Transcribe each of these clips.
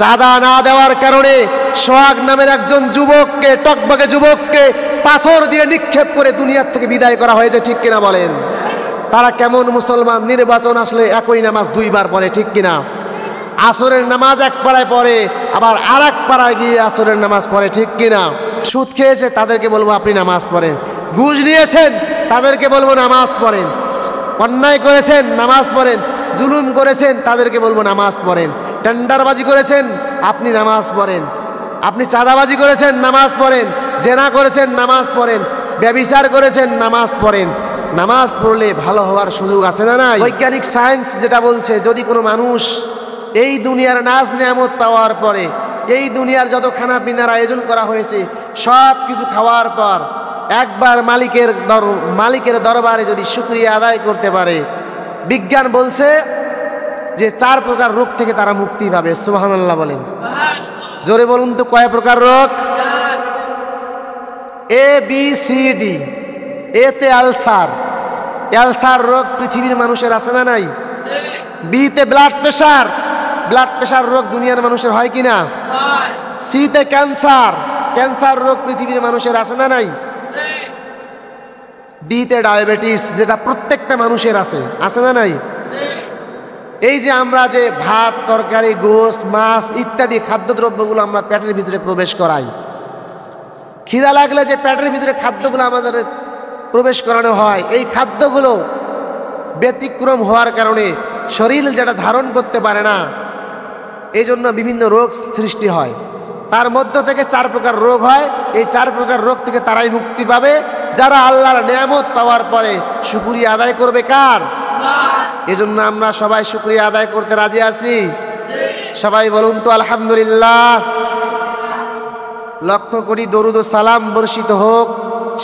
চাঁদা না দেওয়ার কারণে সোহাগ নামের একজন যুবককে, টকবকে যুবককে পাথর দিয়ে নিক্ষেপ করে দুনিয়ার থেকে বিদায় করা হয়েছে, ঠিক কিনা বলেন? তারা কেমন মুসলমান? নির্বাচন আসলে একই নামাজ দুইবার পড়ে, ঠিক কিনা? আসরের নামাজ এক পাড়ায় পড়ে, আবার আর এক পাড়ায় গিয়ে আসরের নামাজ পড়ে, ঠিক কিনা? সুদ খেয়েছে, তাদেরকে বলবো আপনি নামাজ পড়েন। ঘুষ নিয়েছেন, তাদেরকে বলবো নামাজ পড়েন। অন্যায় করেছেন, নামাজ পড়েন। জুলুম করেছেন, তাদেরকে বলবো নামাজ পড়েন। টেন্ডারবাজি করেছেন, আপনি নামাজ পড়েন। আপনি চাঁদাবাজি করেছেন, নামাজ পড়েন। জেনা করেছেন, নামাজ পড়েন। ব্যভিচার করেছেন, নামাজ পড়েন। নামাজ পড়লে ভালো হওয়ার সুযোগ আছে না নাই? বৈজ্ঞানিক সায়েন্স যেটা বলছে, যদি কোনো মানুষ এই দুনিয়ার নাজ নেয়ামত পাওয়ার পরে, এই দুনিয়ার যত খানা পিনার আয়োজন করা হয়েছে সব কিছু খাওয়ার পর একবার মালিকের দরবারে যদি শুকরিয়া আদায় করতে পারে, বিজ্ঞান বলছে যে 4 প্রকার রোগ থেকে তারা মুক্তি পাবে। সুবহানাল্লাহ বলেন। জোরে বলুন তো, কয় প্রকার রোগ? A B C D. এতে আলসার রোগ পৃথিবীর মানুষের আছে না নাই? বিতে ব্লাড প্রেশার রোগ দুনিয়ার মানুষের হয় কিনা? সিতে ক্যান্সার রোগ পৃথিবীর মানুষের আছে না নাই? ডিতে ডায়াবেটিস, যেটা প্রত্যেকটা মানুষের আছে না নাই? এই যে আমরা যে ভাত, তরকারি, গোশ, মাছ ইত্যাদি খাদ্যদ্রব্যগুলো আমরা পেটের ভিতরে প্রবেশ করাই, খিদা লাগলে যে পেটের ভিতরে খাদ্যগুলো আমাদের প্রবেশ করানো হয়, এই খাদ্যগুলো ব্যতিক্রম হওয়ার কারণে শরীর যেটা ধারণ করতে পারে না, এই জন্য বিভিন্ন রোগ সৃষ্টি হয়। তার মধ্য থেকে 4 প্রকার রোগ হয়। এই 4 প্রকার রোগ থেকে তারাই মুক্তি পাবে যারা আল্লাহর নিয়ামত পাওয়ার পরে শুকরিয়া আদায় করবে। কার? এজন্য আমরা সবাই শুকরিয়া আদায় করতে রাজি আছি। সবাই বলুন তো আলহামদুলিল্লাহ। লক্ষ কোটি দরুদ ও সালাম বর্ষিত হোক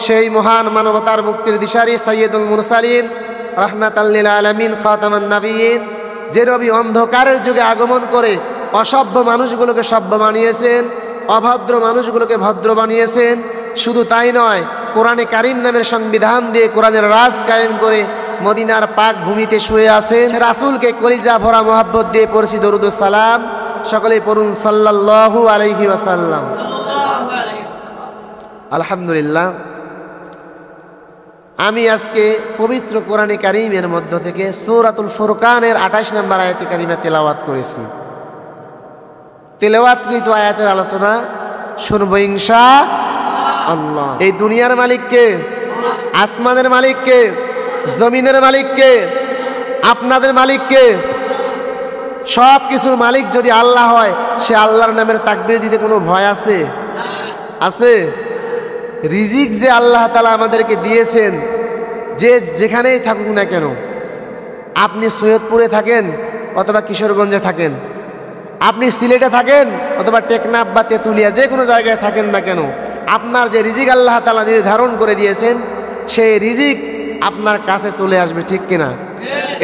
সেই মহান মানবতার মুক্তির দিশারি সাইয়্যিদুল মুরসালিন রাহমাতাল লিল আলামিন খাতামান নবিয়্যিন, যে নবী অন্ধকারের যুগে আগমন করে অসভ্য মানুষগুলোকে সভ্য বানিয়েছেন, অভদ্র মানুষগুলোকে ভদ্র বানিয়েছেন। শুধু তাই নয়, কোরআনে কারিম নামের সংবিধান দিয়ে কোরআনের রাজ কায়েম করে মদিনার পাক ভূমিতে শুয়ে আছেন। রাসূলকে কলিজা ভরা মোহাব্বত দিয়ে পড়ছি দরুদ ও সালাম। সকলেই পড়ুন সাল্লাল্লাহু আলাইহি ওয়াসাল্লাম। আলহামদুলিল্লাহ। আমি আজকে পবিত্র কোরআনে কারিমের মধ্য থেকে সূরাতুল ফুরকানের 28 নম্বর আয়াতে কারিমা তেলাওয়াত করেছি। তেলাওয়াতকৃত আয়াতের আলোচনা শুনবো ইনশাআল্লাহ। এই দুনিয়ার মালিক কে? আসমানের মালিক কে? জমিনের মালিক কে? আপনাদের মালিক কে? সব কিছুর মালিক যদি আল্লাহ হয়, সে আল্লাহর নামের তাকবীর দিতে কোনো ভয় আছে? রিজিক যে আল্লাহ তাআলা আমাদেরকে দিয়েছেন, যে যেখানেই থাকুক না কেন, আপনি সৈয়দপুরে থাকেন অথবা কিশোরগঞ্জে থাকেন, আপনি সিলেটে থাকেন অথবা টেকনাফ বা তেঁতুলিয়া, যে কোনো জায়গায় থাকেন না কেন, আপনার যে রিজিক আল্লাহ তাআলা নির্ধারণ করে দিয়েছেন, সেই রিজিক আপনার কাছে চলে আসবে, ঠিক কিনা?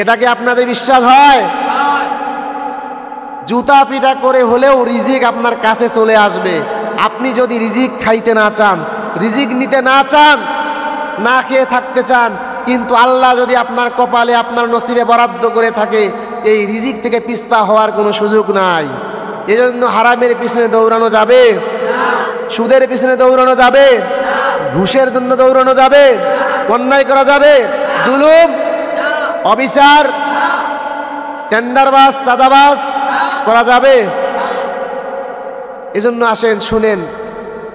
এটা কি আপনাদের বিশ্বাস হয়? জুতা পিটা করে হলেও রিজিক আপনার কাছে চলে আসবে। আপনি যদি রিজিক খাইতে না চান, রিজিক নিতে না চান, না খেয়ে থাকতে চান, কিন্তু আল্লাহ যদি আপনার কপালে, আপনার নসিবে বরাদ্দ করে থাকে, এই রিজিক থেকে পিছপা হওয়ার কোনো সুযোগ নাই। এজন্য হারামের পিছনে দৌড়ানো যাবে? সুদের পিছনে দৌড়ানো যাবে? ঘুষের জন্য দৌড়ানো যাবে? অন্যায় করা যাবে? জুলুম, অবিচার, টেন্ডারবাজ, চাঁদাবাজ করা যাবে? এজন্য আসেন শুনেন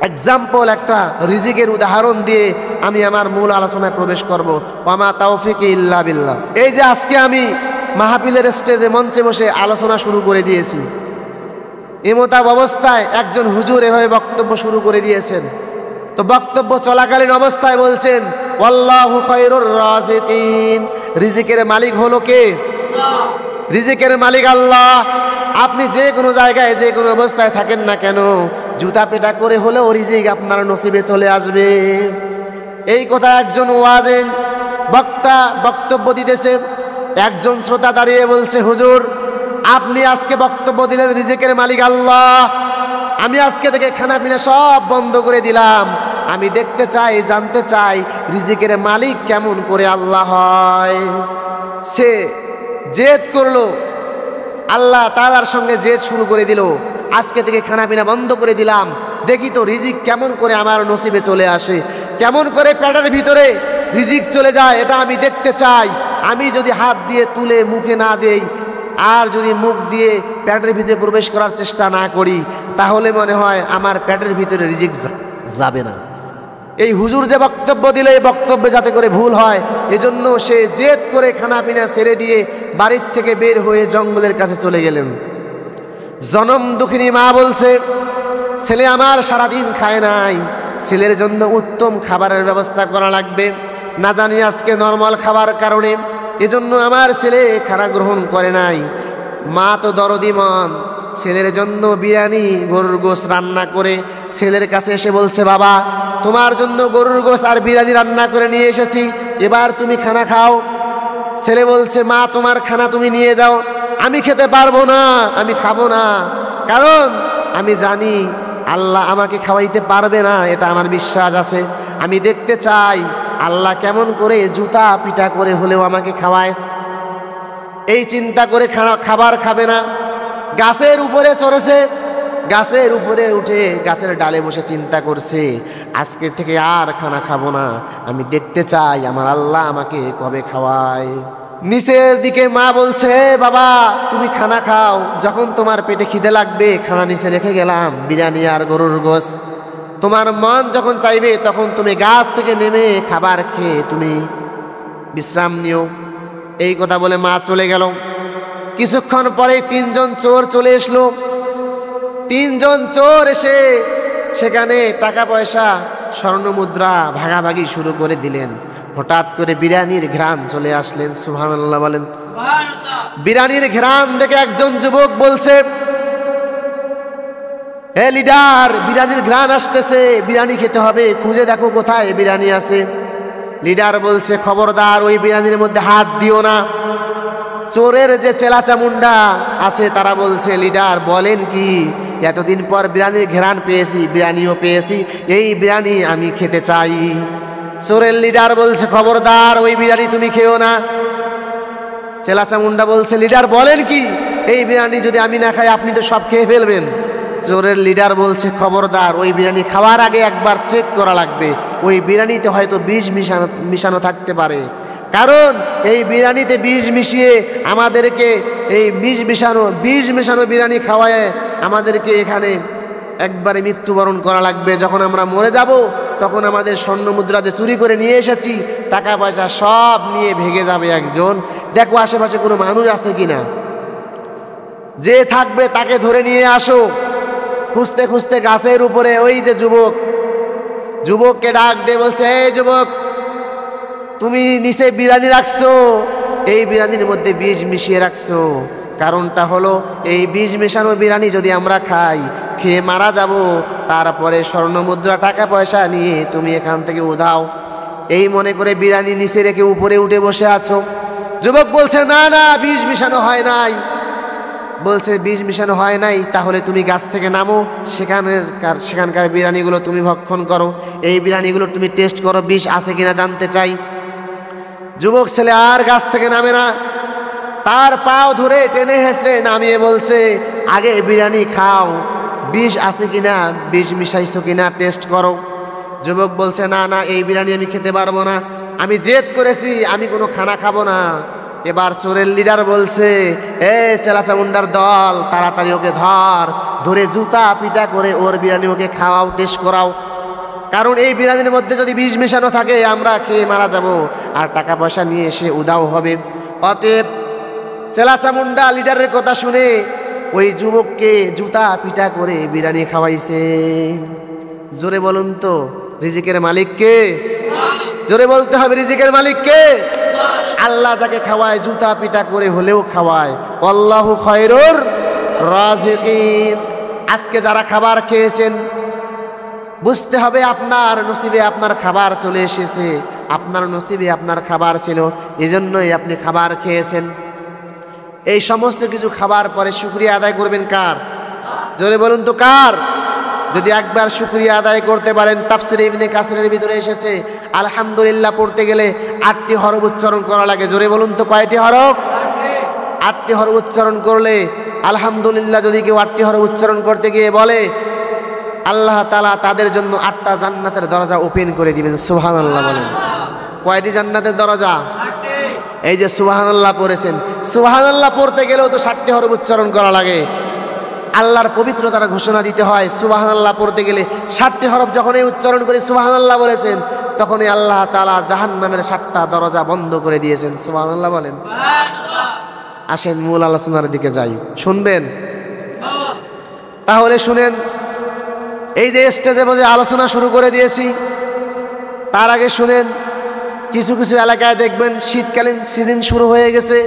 এক্সাম্পল, একটা রিজিকের উদাহরণ দিয়ে আমি আমার মূল আলোচনায় প্রবেশ করব। ওয়ামা তাওফিকি ইল্লা বিল্লাহ। এই যে আজকে আমি মাহফিলের স্টেজে মঞ্চে বসে আলোচনা শুরু করে দিয়েছি, এমতাব অবস্থায় একজন হুজুর এভাবে বক্তব্য শুরু করে দিয়েছেন। তো বক্তব্য চলাকালীন অবস্থায় বলছেন, ওয়াল্লাহু খায়রুর রাযিকিন। রিজিকের মালিক হলো কে? রিজিকের মালিক আল্লাহ। আপনি যে কোনো জায়গায়, যে কোনো অবস্থায় থাকেন না কেন, জুতা পেটা করে হলেও রিজিক আপনার নসিবে চলে আসবে। এই কথা একজন ওয়াজিন বক্তা বক্তব্য দিতেছে। একজন শ্রোতা দাঁড়িয়ে বলছে, হুজুর আপনি আজকে বক্তব্য দিলেন রিজিকের মালিক আল্লাহ, আমি আজকে থেকে খানা পিনা সব বন্ধ করে দিলাম, আমি দেখতে চাই, জানতে চাই রিজিকের মালিক কেমন করে আল্লাহ হয়। সে জেদ করলো, আল্লাহ তাআলার সঙ্গে জেদ শুরু করে দিল। আজকে থেকে খানা পিনা বন্ধ করে দিলাম, দেখি তো রিজিক কেমন করে আমার নসিবে চলে আসে, কেমন করে পেটের ভিতরে রিজিক চলে যায়, এটা আমি দেখতে চাই। আমি যদি হাত দিয়ে তুলে মুখে না দেই আর যদি মুখ দিয়ে পেটের ভিতরে প্রবেশ করার চেষ্টা না করি, তাহলে মনে হয় আমার পেটের ভিতরে রিজিক যাবে না। এই হুজুর যে বক্তব্য দিলে এই বক্তব্যে যাতে করে ভুল হয়, এজন্য সে জেদ করে খানা পিনা ছেড়ে দিয়ে বাড়ির থেকে বের হয়ে জঙ্গলের কাছে চলে গেলেন। জনম দুঃখিনী মা বলছে, ছেলে আমার সারাদিন খায় নাই, ছেলের জন্য উত্তম খাবারের ব্যবস্থা করা লাগবে। না জানি আজকে নর্মাল খাবার কারণে এজন্য আমার ছেলে খানা গ্রহণ করে নাই। মা তো দরদি মন, ছেলের জন্য বিরিয়ানি গরুর গোশত রান্না করে ছেলের কাছে এসে বলছে, বাবা তোমার জন্য গরুর গোশত আর বিরিয়ানি রান্না করে নিয়ে এসেছি, এবার তুমি খানা খাও। ছেলে বলছে, মা তোমার খানা তুমি নিয়ে যাও, আমি খেতে পারবো না, আমি খাবো না, কারণ আমি জানি আল্লাহ আমাকে খাওয়াইতে পারবে না, এটা আমার বিশ্বাস আছে। আমি দেখতে চাই আল্লাহ কেমন করে জুতা পিটা করে হলেও আমাকে খাওয়ায়। এই চিন্তা করে খাবার খাবে না, গাছের উপরে চড়েছে, গাছের উপরে উঠে গাছের ডালে বসে চিন্তা করছে, আজকে থেকে আর খানা খাবো না, আমি দেখতে চাই আমার আল্লাহ আমাকে কবে খাওয়ায়। নিচের দিকে মা বলছে, বাবা তুমি খানা খাও, যখন তোমার পেটে খিদে লাগবে খানা নিচে রেখে গেলাম বিরিয়ানি আর গরুর গোশত, তোমার মন যখন চাইবে তখন তুমি গাছ থেকে নেমে খাবার খেয়ে তুমি বিশ্রাম নিও। এই কথা বলে মা চলে গেল। কিছুক্ষণ পরে তিনজন চোর চলে আসলো। তিনজন চোর এসে সেখানে টাকা পয়সা স্বর্ণ মুদ্রা ভাগাভাগি শুরু করে দিলেন। হঠাৎ করে বিরিয়ানির ঘ্রাণ চলে আসলেন, সুবহানাল্লাহ বলেন। বিরিয়ানির ঘ্রাণ দেখে একজন যুবক বলছে, হে লিডার, বিরিয়ানির ঘ্রাণ আসতেছে, বিরিয়ানি খেতে হবে, খুঁজে দেখো কোথায় বিরিয়ানি আছে। লিডার বলছে, খবরদার ওই বিরিয়ানির মধ্যে হাত দিও না। চোরের যে চেলাচামুন্ডা আছে তারা বলছে, লিডার বলেন কি, এতদিন পর বিরিয়ানির ঘ্রাণ পেয়েছি, বিরিয়ানিও পেয়েছি, এই বিরিয়ানি আমি খেতে চাই। চোরের লিডার বলছে, খবরদার ওই বিরিয়ানি তুমি খেও না। চেলাচামুন্ডা বলছে, লিডার বলেন কি, এই বিরিয়ানি যদি আমি না খাই আপনি তো সব খেয়ে ফেলবেন। চোরের লিডার বলছে, খবরদার ওই বিরিয়ানি খাওয়ার আগে একবার চেক করা লাগবে, ওই বিরিয়ানিতে হয়তো বিষ মিশানো থাকতে পারে, কারণ এই বিরিয়ানিতে বিষ মিশিয়ে আমাদেরকে এই বিষ মেশানো বিরিয়ানি খাওয়ায় আমাদেরকে এখানে একবারে মৃত্যুবরণ করা লাগবে। যখন আমরা মরে যাব তখন আমাদের স্বর্ণ মুদ্রা যে চুরি করে নিয়ে এসেছি, টাকা পয়সা সব নিয়ে ভেগে যাবে একজন। দেখো আশেপাশে কোনো মানুষ আছে কিনা, যে থাকবে তাকে ধরে নিয়ে আসো। খুঁজতে খুঁজতে গাছের উপরে ওই যে যুবককে ডাক দিয়ে বলছে, এই যুবক, তুমি নিচে বিরিয়ানি রাখছো, এই বিরিয়ানির মধ্যে বিষ মিশিয়ে রাখছো, কারণটা হলো এই বিষ মেশানো বিরিয়ানি যদি আমরা খাই, খেয়ে মারা যাব, তারপরে স্বর্ণ মুদ্রা টাকা পয়সা নিয়ে তুমি এখান থেকে উধাও। এই মনে করে বিরিয়ানি নিচে রেখে উপরে উঠে বসে আছো। যুবক বলছে, না না, বিষ মিশানো হয় নাই। বলছে, বীজ মিশানো হয় নাই, তাহলে তুমি গাছ থেকে নামো, সেখানকার বিরিয়ানিগুলো তুমি ভক্ষণ করো, এই বিরিয়ানিগুলো তুমি টেস্ট করো, বিষ আছে কিনা জানতে চাই। যুবক ছেলে আর গাছ থেকে নামে না, তার পাও ধরে টেনে হেসড়ে নামিয়ে বলছে, আগে বিরিয়ানি খাও, বিষ আছে কিনা, বিষ মিশাইছো কিনা টেস্ট করো। যুবক বলছে, না না, এই বিরিয়ানি আমি খেতে পারবো না, আমি জেদ করেছি, আমি কোনো খানা খাবো না। এবার চোরের লিডার বলছে, এ চেলাচামুন্ডার দল, তাড়াতাড়ি ওকে ধরে জুতা পিটা করে ওর বিরিয়ানি ওকে খাওয়াও, টেস্ট করাও, কারণ এই বিরিয়ানির মধ্যে যদি বিষ মেশানো থাকে আমরা খেয়ে মারা যাব আর টাকা পয়সা নিয়ে এসে উদাও হবে। অতএব চেলাচামুন্ডা লিডারের কথা শুনে ওই যুবককে জুতা পিটা করে বিরিয়ানি খাওয়াইছে। জোরে বলুন তো, রিজিকের মালিক কে? জোরে বলতে হবে, রিজিকের মালিক কে? আল্লাহ যাকে খাওয়ায় জুতা পিটা করে হলেও খাওয়ায়। আল্লাহু খায়রুর রাজিকিন। আজকে যারা খাবার খেয়েছেন বুঝতে হবে আপনার নসিবে আপনার খাবার চলে এসেছে, আপনার নসিবে আপনার খাবার ছিল, এজন্যই আপনি খাবার খেয়েছেন। এই সমস্ত কিছু খাবার পরে শুকরিয়া আদায় করবেন কার? জোরে বলুন তো কার? যদি একবার শুকরিয়া আদায় করতে পারেন, তাফসীরে ইবনে কাসিরের ভিতরে এসেছে আলহামদুলিল্লাহ পড়তে গেলে 8টি হরফ উচ্চারণ করা লাগে। জোরে বলুন তো কয়টি হরফ? 8টি হরফ উচ্চারণ করলে আলহামদুলিল্লাহ যদি কেউ 8টি হরফ উচ্চারণ করতে গিয়ে বলে, আল্লাহ তাআলা তাদের জন্য 8টা জান্নাতের দরজা ওপেন করে দিবেন। সুবহানাল্লাহ বলেন। কয়টি জান্নাতের দরজা? এই যে সুবহানাল্লাহ পড়েছেন, সুবহানাল্লাহ পড়তে গেলেও তো 7টি হরফ উচ্চারণ করা লাগে। আল্লাহর পবিত্রতার ঘোষণা দিতে হয়। সুবহানাল্লাহ পড়তে গেলে 7টি হরফ যখনই উচ্চারণ করে সুবহানাল্লাহ বলেছেন, তখনই আল্লাহ তাআলা জাহান্নামের 7টা দরজা বন্ধ করে দিয়েছেন। সুবহানাল্লাহ বলেন। আসেন মূল আলোচনার দিকে যাই, শুনবেন? তাহলে শুনেন, এই যে স্টেজে বসে আলোচনা শুরু করে দিয়েছি, তার আগে শুনেন, কিছু কিছু এলাকায় দেখবেন শীতকালীন সিজন শুরু হয়ে গেছে,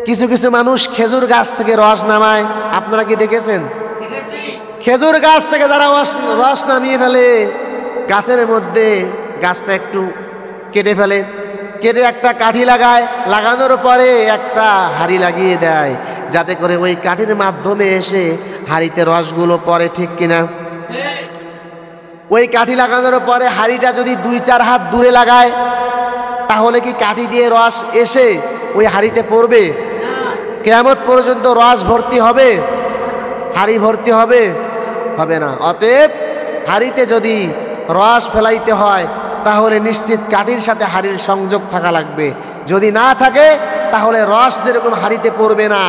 কিছু কিছু মানুষ খেজুর গাছ থেকে রস নামায়। আপনারা কি দেখেছেন? খেজুর গাছ থেকে যারা রস নামিয়ে ফেলে, গাছের মধ্যে গাছটা একটু কেটে ফেলে, কেটে একটা কাঠি লাগায়, লাগানোর পরে একটা হাঁড়ি লাগিয়ে দেয়, যাতে করে ওই কাঠির মাধ্যমে এসে হাঁড়িতে রসগুলো পড়ে। ঠিক কিনা? ওই কাঠি লাগানোর পরে হাঁড়িটা যদি 2-4 হাত দূরে লাগায়, তাহলে কি কাঠি দিয়ে রস এসে ওই হাঁড়িতে পড়বে? কিয়ামত পর্যন্ত রস ভর্তি হবে? হাঁড়ি ভর্তি হবে? হবে না। অতএব হাঁড়িতে যদি রস ফেলাইতে হয়, তাহলে নিশ্চিত কাঠির সাথে হাঁড়ির সংযোগ থাকা লাগবে। যদি না থাকে, তাহলে রস যেরকম হাঁড়িতে পড়বে না।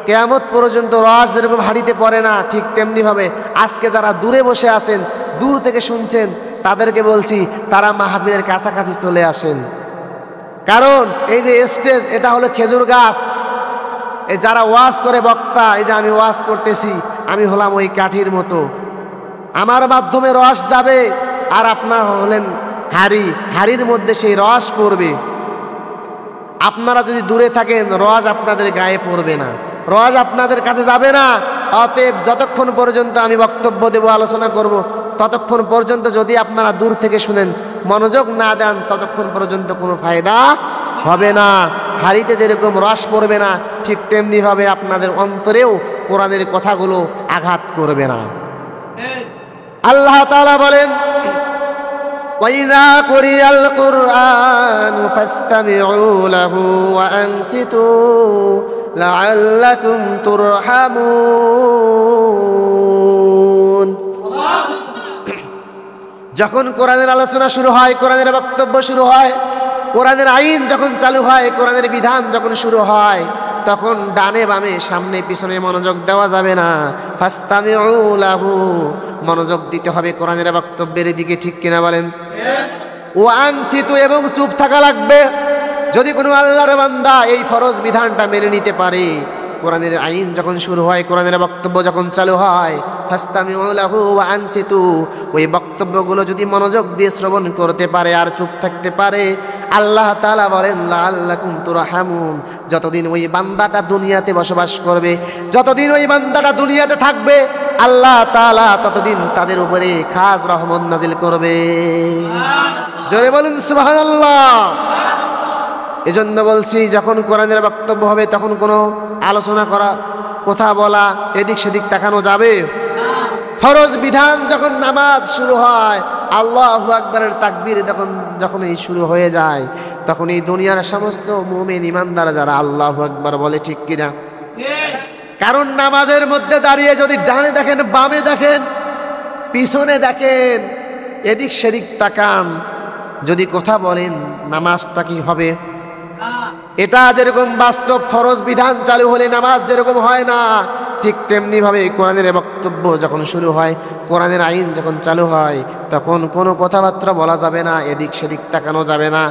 কিয়ামত পর্যন্ত রস যেরকম হাঁড়িতে পড়ে না, ঠিক তেমনিভাবে আজকে যারা দূরে বসে আছেন, দূর থেকে শুনছেন, তাদেরকে বলছি, তারা মাহফিলের কাছাকাছি চলে আসেন। কারণ এই যে স্টেজ, এটা হলো খেজুর গাছ। এই যারা ওয়াজ করে বক্তা, এই যে আমি ওয়াজ করতেছি, আমি হলাম ওই কাঠির মতো। আমার মাধ্যমে রস যাবে, আর আপনার হলেন হাঁড়ি, হাঁড়ির মধ্যে সেই রস পড়বে। আপনারা যদি দূরে থাকেন, রস আপনাদের গায়ে পড়বে না, রস আপনাদের কাছে যাবে না। অতএব যতক্ষণ পর্যন্ত আমি বক্তব্য দেব, আলোচনা করব, ততক্ষণ পর্যন্ত যদি আপনারা দূর থেকে শুনেন, মনোযোগ না দেন, ততক্ষণ পর্যন্ত কোনো ফায়দা হবে না। হাঁড়িতে যেরকম রস পড়বে না, ঠিক তেমনিভাবে আপনাদের অন্তরেও কোরআনের কথাগুলো আঘাত করবে না। আল্লাহ তাআলা বলেন, وَإِذَا قُرِئَ الْقُرْآنُ فَاسْتَمِعُوا لَهُ وَأَنصِتُوا لَعَلَّكُمْ تُرْحَمُونَ। যখন কোরআনের আলোচনা শুরু হয়, কোরআনের বক্তব্য শুরু হয়, কোরআনের আইন যখন চালু হয়, কোরআনের বিধান যখন শুরু হয়, তখন ডানে বামে সামনে পিছনে মনোযোগ দেওয়া যাবে না। ফাস্তামিউ লাহু, মনোযোগ দিতে হবে কোরআনের বক্তব্যের দিকে। ঠিক কিনা বলেন? ও আনসিতু, এবং চুপ থাকা লাগবে। যদি কোনো আল্লাহর বান্দা এই ফরজ বিধানটা মেনে নিতে পারে, কোরআনের আইন যখন শুরু হয়, কোরআনের বক্তব্য যখন চালু হয়, ফাস্তামিউ লাহু ওয়া আনসিতু, ওই বক্তব্যগুলো যদি মনোযোগ দিয়ে শ্রবণ করতে পারে আর চুপ থাকতে পারে, আল্লাহ তাআলা বলেন লাআল্লাকুম তুরহামুন, যতদিন ওই বান্দাটা দুনিয়াতে বসবাস করবে, যতদিন ওই বান্দাটা দুনিয়াতে থাকবে, আল্লাহ তাআলা ততদিন তাদের উপরে খাস রহমত নাজিল করবে। জোরে বলুন সুবহানাল্লাহ। এজন্য বলছি, যখন কোরআনের বক্তব্য হবে, তখন কোনো আলোচনা করা, কথা বলা, এদিক সেদিক তাকানো যাবে? ফরজ বিধান যখন নামাজ শুরু হয়, আল্লাহু আকবারের তাকবীর যখন এই শুরু হয়ে যায়, তখন এই দুনিয়ার সমস্ত মুমিন ইমানদার যারা আল্লাহু আকবার বলে। ঠিক কিনা? কারণ নামাজের মধ্যে দাঁড়িয়ে যদি ডানে দেখেন, বামে দেখেন, পিছনে দেখেন, এদিক সেদিক তাকান, যদি কথা বলেন, নামাজটা কি হবে? এটা যেরকম বাস্তব ফরজ বিধান চালু হলে নামাজ যেরকম হয় না, ঠিক তেমনি ভাবে কোরআনের বক্তব্য যখন শুরু হয়, কোরআনের আইন যখন চালু হয়, তখন কোনো কথাবার্তা বলা যাবে না, এদিক সেদিক তাকানো যাবে না।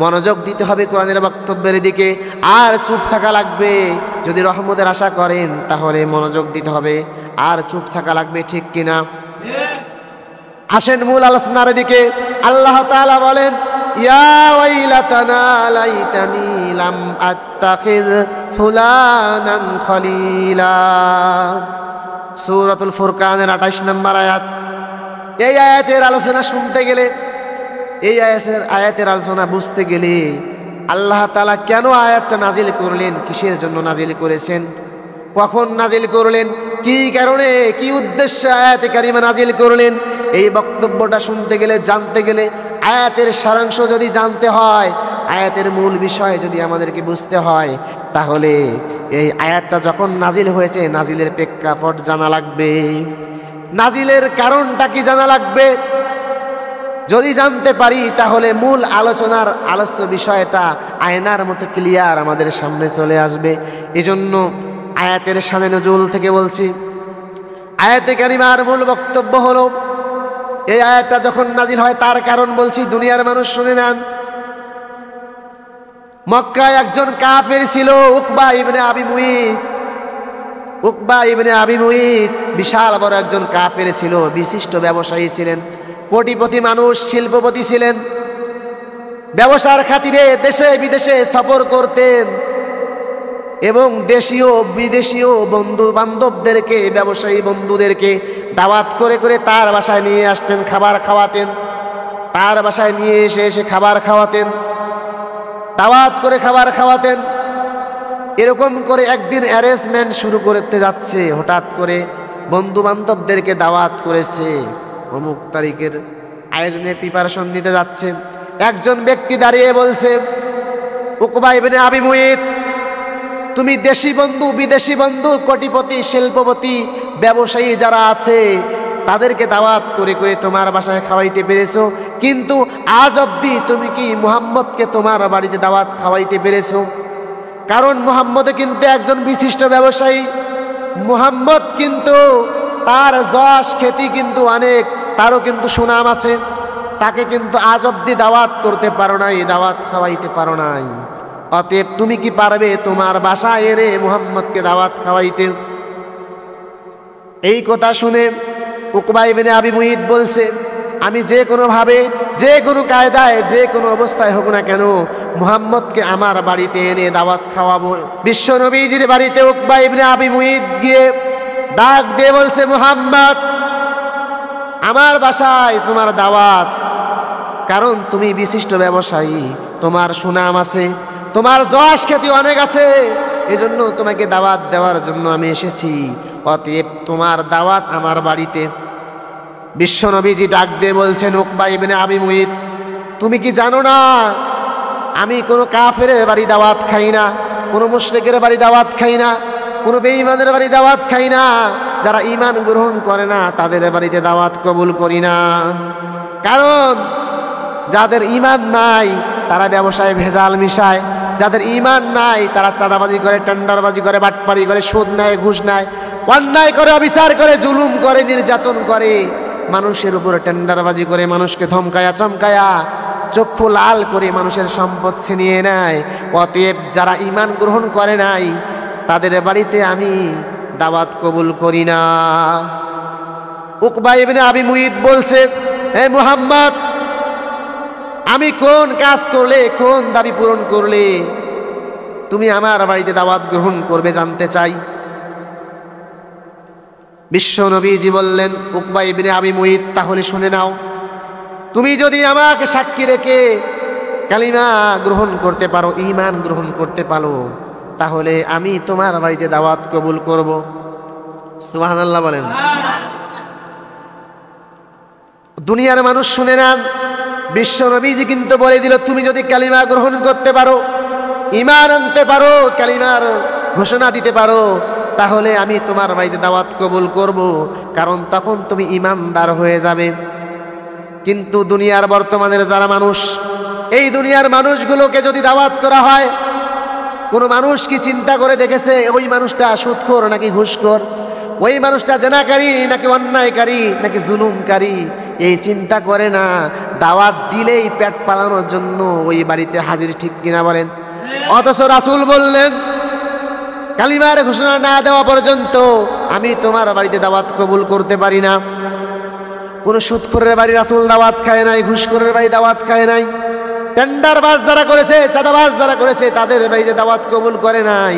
মনোযোগ দিতে হবে কোরআনের বক্তব্যের দিকে, আর চুপ থাকা লাগবে। যদি রহমতের আশা করেন, তাহলে মনোযোগ দিতে হবে আর চুপ থাকা লাগবে। ঠিক কিনা? আসেন মূল আলোচনার দিকে। আল্লাহ তাআলা বলেন, ইয়া ওয়াইলাতানা লাইতানি লাম আত্তাখিয ফুলানান খলিলা। সূরাতুল ফুরকানের 28 নম্বর আয়াত। এই আয়াতের আলোচনা শুনতে গেলে, এই আয়াতের আলোচনা বুঝতে গেলে, আল্লাহ তাআলা কেন আয়াতটা নাজিল করলেন, কিসের জন্য নাজিল করেছেন, কখন নাজিল করলেন, কি কারণে, কি উদ্দেশ্যে আয়াতে কারিমা নাজিল করলেন, এই বক্তব্যটা শুনতে গেলে, জানতে গেলে, আয়াতের সারাংশ যদি জানতে হয়, আয়াতের মূল বিষয় যদি আমাদেরকে বুঝতে হয়, তাহলে এই আয়াতটা যখন নাজিল হয়েছে, নাজিলের প্রেক্ষাপট জানা লাগবে, নাজিলের কারণটা কি জানা লাগবে। যদি জানতে পারি তাহলে মূল আলোচনার আলোচ্য বিষয়টা আয়নার মতো ক্লিয়ার আমাদের সামনে চলে আসবে। এজন্য আয়াতের শানে নজুল থেকে বলছি, আয়াতে কারিমার মূল বক্তব্য হলো, এই আয়াতটা যখন নাজিল হয় তার কারণ বলছি, দুনিয়ার মানুষ শুনে নেন। মক্কায় একজন কাফের ছিল, উকবা ইবনে আবি মুইত। উকবা ইবনে আবি মুইত বিশাল বড় একজন কাফের ছিল, বিশিষ্ট ব্যবসায়ী ছিলেন, কোটিপতি মানুষ, শিল্পপতি ছিলেন। ব্যবসার খাতিরে দেশে বিদেশে সফর করতেন এবং দেশীয় বিদেশীয় বন্ধু বান্ধবদেরকে, ব্যবসায়ী বন্ধুদেরকে দাওয়াত করে করে তার বাসায় নিয়ে আসতেন, খাবার খাওয়াতেন। তার বাসায় নিয়ে এসে খাবার খাওয়াতেন, দাওয়াত করে খাবার খাওয়াতেন। এরকম করে একদিন অ্যারেঞ্জমেন্ট শুরু করতে যাচ্ছে, হঠাৎ করে বন্ধু বান্ধবদেরকে দাওয়াত করেছে, অমুক তারিখের আয়োজনের প্রিপারেশন নিতে যাচ্ছে। একজন ব্যক্তি দাঁড়িয়ে বলছে, উকবা ইবনে আবি মুইত, তুমি দেশি বন্ধু বিদেশি বন্ধু কোটিপতি শিল্পপতি ব্যবসায়ী যারা আছে তাদেরকে দাওয়াত করে করে তোমার বাসায় খাওয়াইতে পেরেছো, কিন্তু আজ অবধি তুমি কি মুহাম্মদকে তোমার বাড়িতে দাওয়াত খাওয়াইতে পেরেছো? কারণ মুহাম্মদ কিন্তু একজন বিশিষ্ট ব্যবসায়ী, মুহাম্মদ কিন্তু তার যশ খ্যাতি কিন্তু অনেক, তারও কিন্তু সুনাম আছে, তাকে কিন্তু আজ অবধি দাওয়াত করতে পারো নাই, দাওয়াত খাওয়াইতে পারো নাই। অতএব তুমি কি পারবে তোমার বাসায় এনে মুহাম্মদকে দাওয়াত খাওয়াইতে? এই কথা শুনে উকবা ইবনে আবি মুইত বলছে, আমি যে কোনোভাবে, যে কোনো কায়দায়, যে কোনো অবস্থায় হোক না কেন মুহাম্মদকে আমার বাড়িতে এনে দাওয়াত খাওয়াবো। বিশ্ব নবীজির বাড়িতে উকবা ইবনে আবি মুইত গিয়ে ডাক দিয়ে বলছে, মুহাম্মদ, আমার বাসায় তোমার দাওয়াত, কারণ তুমি বিশিষ্ট ব্যবসায়ী, তোমার সুনাম আছে, তোমার যশ খ্যাতি অনেক আছে, এজন্য তোমাকে দাওয়াত দেওয়ার জন্য আমি এসেছি। অতএব তোমার দাওয়াত আমার বাড়িতে। বিশ্ব নবীজি ডাক দিয়ে বলছেন, উকবা ইবনে আবি মুইত, তুমি কি জানো না আমি কোনো কাফের বাড়ি দাওয়াত খাই না, কোনো মুশরিকের বাড়ি দাওয়াত খাই না, কোনো বেঈমানের বাড়ি দাওয়াত খাই না, যারা ঈমান গ্রহণ করে না তাদের বাড়িতে দাওয়াত কবুল করি না। কারণ যাদের ঈমান নাই তারা ব্যবসায় ভেজাল মিশায়, যাদের ঈমান নাই তারা চাঁদাবাজি করে, টেন্ডারবাজি করে, বাটপাড়ি করে, সুদ নেয়, ঘুষ নেয়, অন্যায় করে, অবিচার করে, জুলুম করে, নির্যাতন করে, মানুষের উপরে টেন্ডারবাজি করে, মানুষকে ধমকায়া চমকায়া চক্ষু লাল করে মানুষের সম্পদ ছিনিয়ে নেয়। অতএব যারা ঈমান গ্রহণ করে নাই তাদের বাড়িতে আমি দাওয়াত কবুল করি না। উকবা ইবনে আবি মুইত বলছে, হে মুহাম্মদ, আমি কোন কাজ করলে, কোন দাবি পূরণ করলে তুমি আমার বাড়িতে দাওয়াত গ্রহণ করবে জানতে চাই। বিশ্ব নবীজি বললেন, উকবা ইবনে আবি মুইত, তাহলে শুনে নাও, তুমি যদি আমাকে সাক্ষী রেখে কালিমা গ্রহণ করতে পারো, ঈমান গ্রহণ করতে পারো, তাহলে আমি তোমার বাড়িতে দাওয়াত কবুল করব। সুবহানাল্লাহ বলেন। দুনিয়ার মানুষ শুনে নেন, বিশ্ব নবীজি কিন্তু বলে দিল, তুমি যদি কালিমা গ্রহণ করতে পারো, ঈমান আনতে পারো, কালিমার ঘোষণা দিতে পারো, তাহলে আমি তোমার বাড়িতে দাওয়াত কবুল করব, কারণ তখন তুমি ঈমানদার হয়ে যাবে। কিন্তু দুনিয়ার বর্তমানের যারা মানুষ, এই দুনিয়ার মানুষগুলোকে যদি দাওয়াত করা হয়, কোনো মানুষ কি চিন্তা করে দেখেছে ওই মানুষটা সুদখোর নাকি ঘুষখোর, ওই মানুষটা জেনাকারী নাকি অন্যায়কারী নাকি জুলুমকারী, এই চিন্তা করে না। দাওয়াত দিলেই পেট পালানোর জন্য ওই বাড়িতে হাজির, ঠিক কিনা বলেন? অথচ রাসূল বললেন, কালিমার ঘোষণা না দেওয়া পর্যন্ত আমি তোমার বাড়িতে দাওয়াত কবুল করতে পারি না। কোনো সুদখোরের বাড়ি রাসূল দাওয়াত খায় নাই, ঘুষখোরের বাড়ি দাওয়াত খায় নাই, টেন্ডারবাজ যারা করেছে, চাঁদাবাজ যারা করেছে তাদের বাড়িতে দাওয়াত কবুল করে নাই।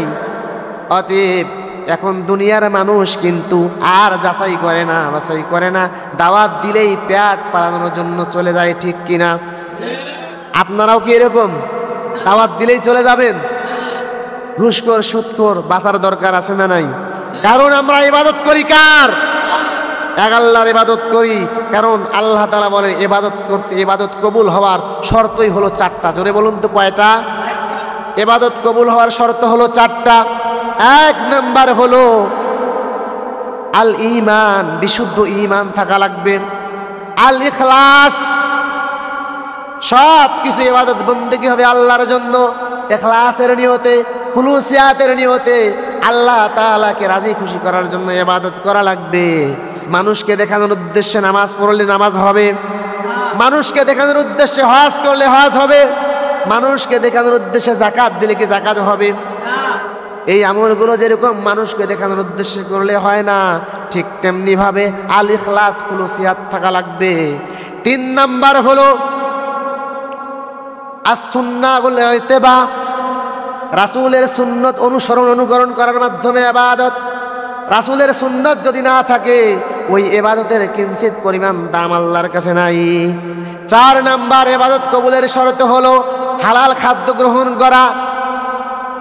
অতএব এখন দুনিয়ার মানুষ কিন্তু আর যাচাই করে না, বাছাই করে না, দাওয়াত দিলেই পেট পালানোর জন্য চলে যায়, ঠিক কিনা? আপনারাও কি এরকম দাওয়াত দিলেই চলে যাবেন? ঘুষখোর সুদখোর বাঁচার দরকার আছে না নাই? কারণ আমরা ইবাদত করি কার? এক আল্লাহর ইবাদত করি। কারণ আল্লাহ তাআলা বলেন ইবাদত করতে, ইবাদত কবুল হওয়ার শর্তই হলো চারটা। জোরে বলুন তো কয়টা? ইবাদত কবুল হওয়ার শর্ত হলো চারটা। এক নাম্বার হলো আল ঈমান, বিশুদ্ধ ঈমান থাকা লাগবে। আল ইখলাস, সব কিছু ইবাদত বন্দেগী হবে আল্লাহর জন্য, ইখলাসের নিয়তে, খুলুসিয়াতের নিয়তে, আল্লাহ তাআলাকে রাজি খুশি করার জন্য ইবাদত করা লাগবে। মানুষকে দেখানোর উদ্দেশ্যে নামাজ পড়লে নামাজ হবে, মানুষকে দেখানোর উদ্দেশ্যে হজ করলে হজ হবে, মানুষকে দেখানোর উদ্দেশ্যে যাকাত দিলে কি যাকাত হবে? এই আমলগুলো যেরকম মানুষকে দেখানোর উদ্দেশ্যে করলে হয় না, ঠিক তেমনি ভাবে আল ইখলাস, খুলুসিয়াত থাকা লাগবে। 3 নাম্বার হলো as-সুন্নাহ ওয়াল ইত্তিবা, রাসূলের সুন্নত অনুসরণ অনুকরণ করার মাধ্যমে ইবাদত। রাসূলের সুন্নত যদি না থাকে ওই ইবাদতের কিঞ্চিত পরিমাণ দাম আল্লাহর কাছে নাই। 4 নাম্বার ইবাদত কবুলের শর্ত হলো হালাল খাদ্য গ্রহণ করা,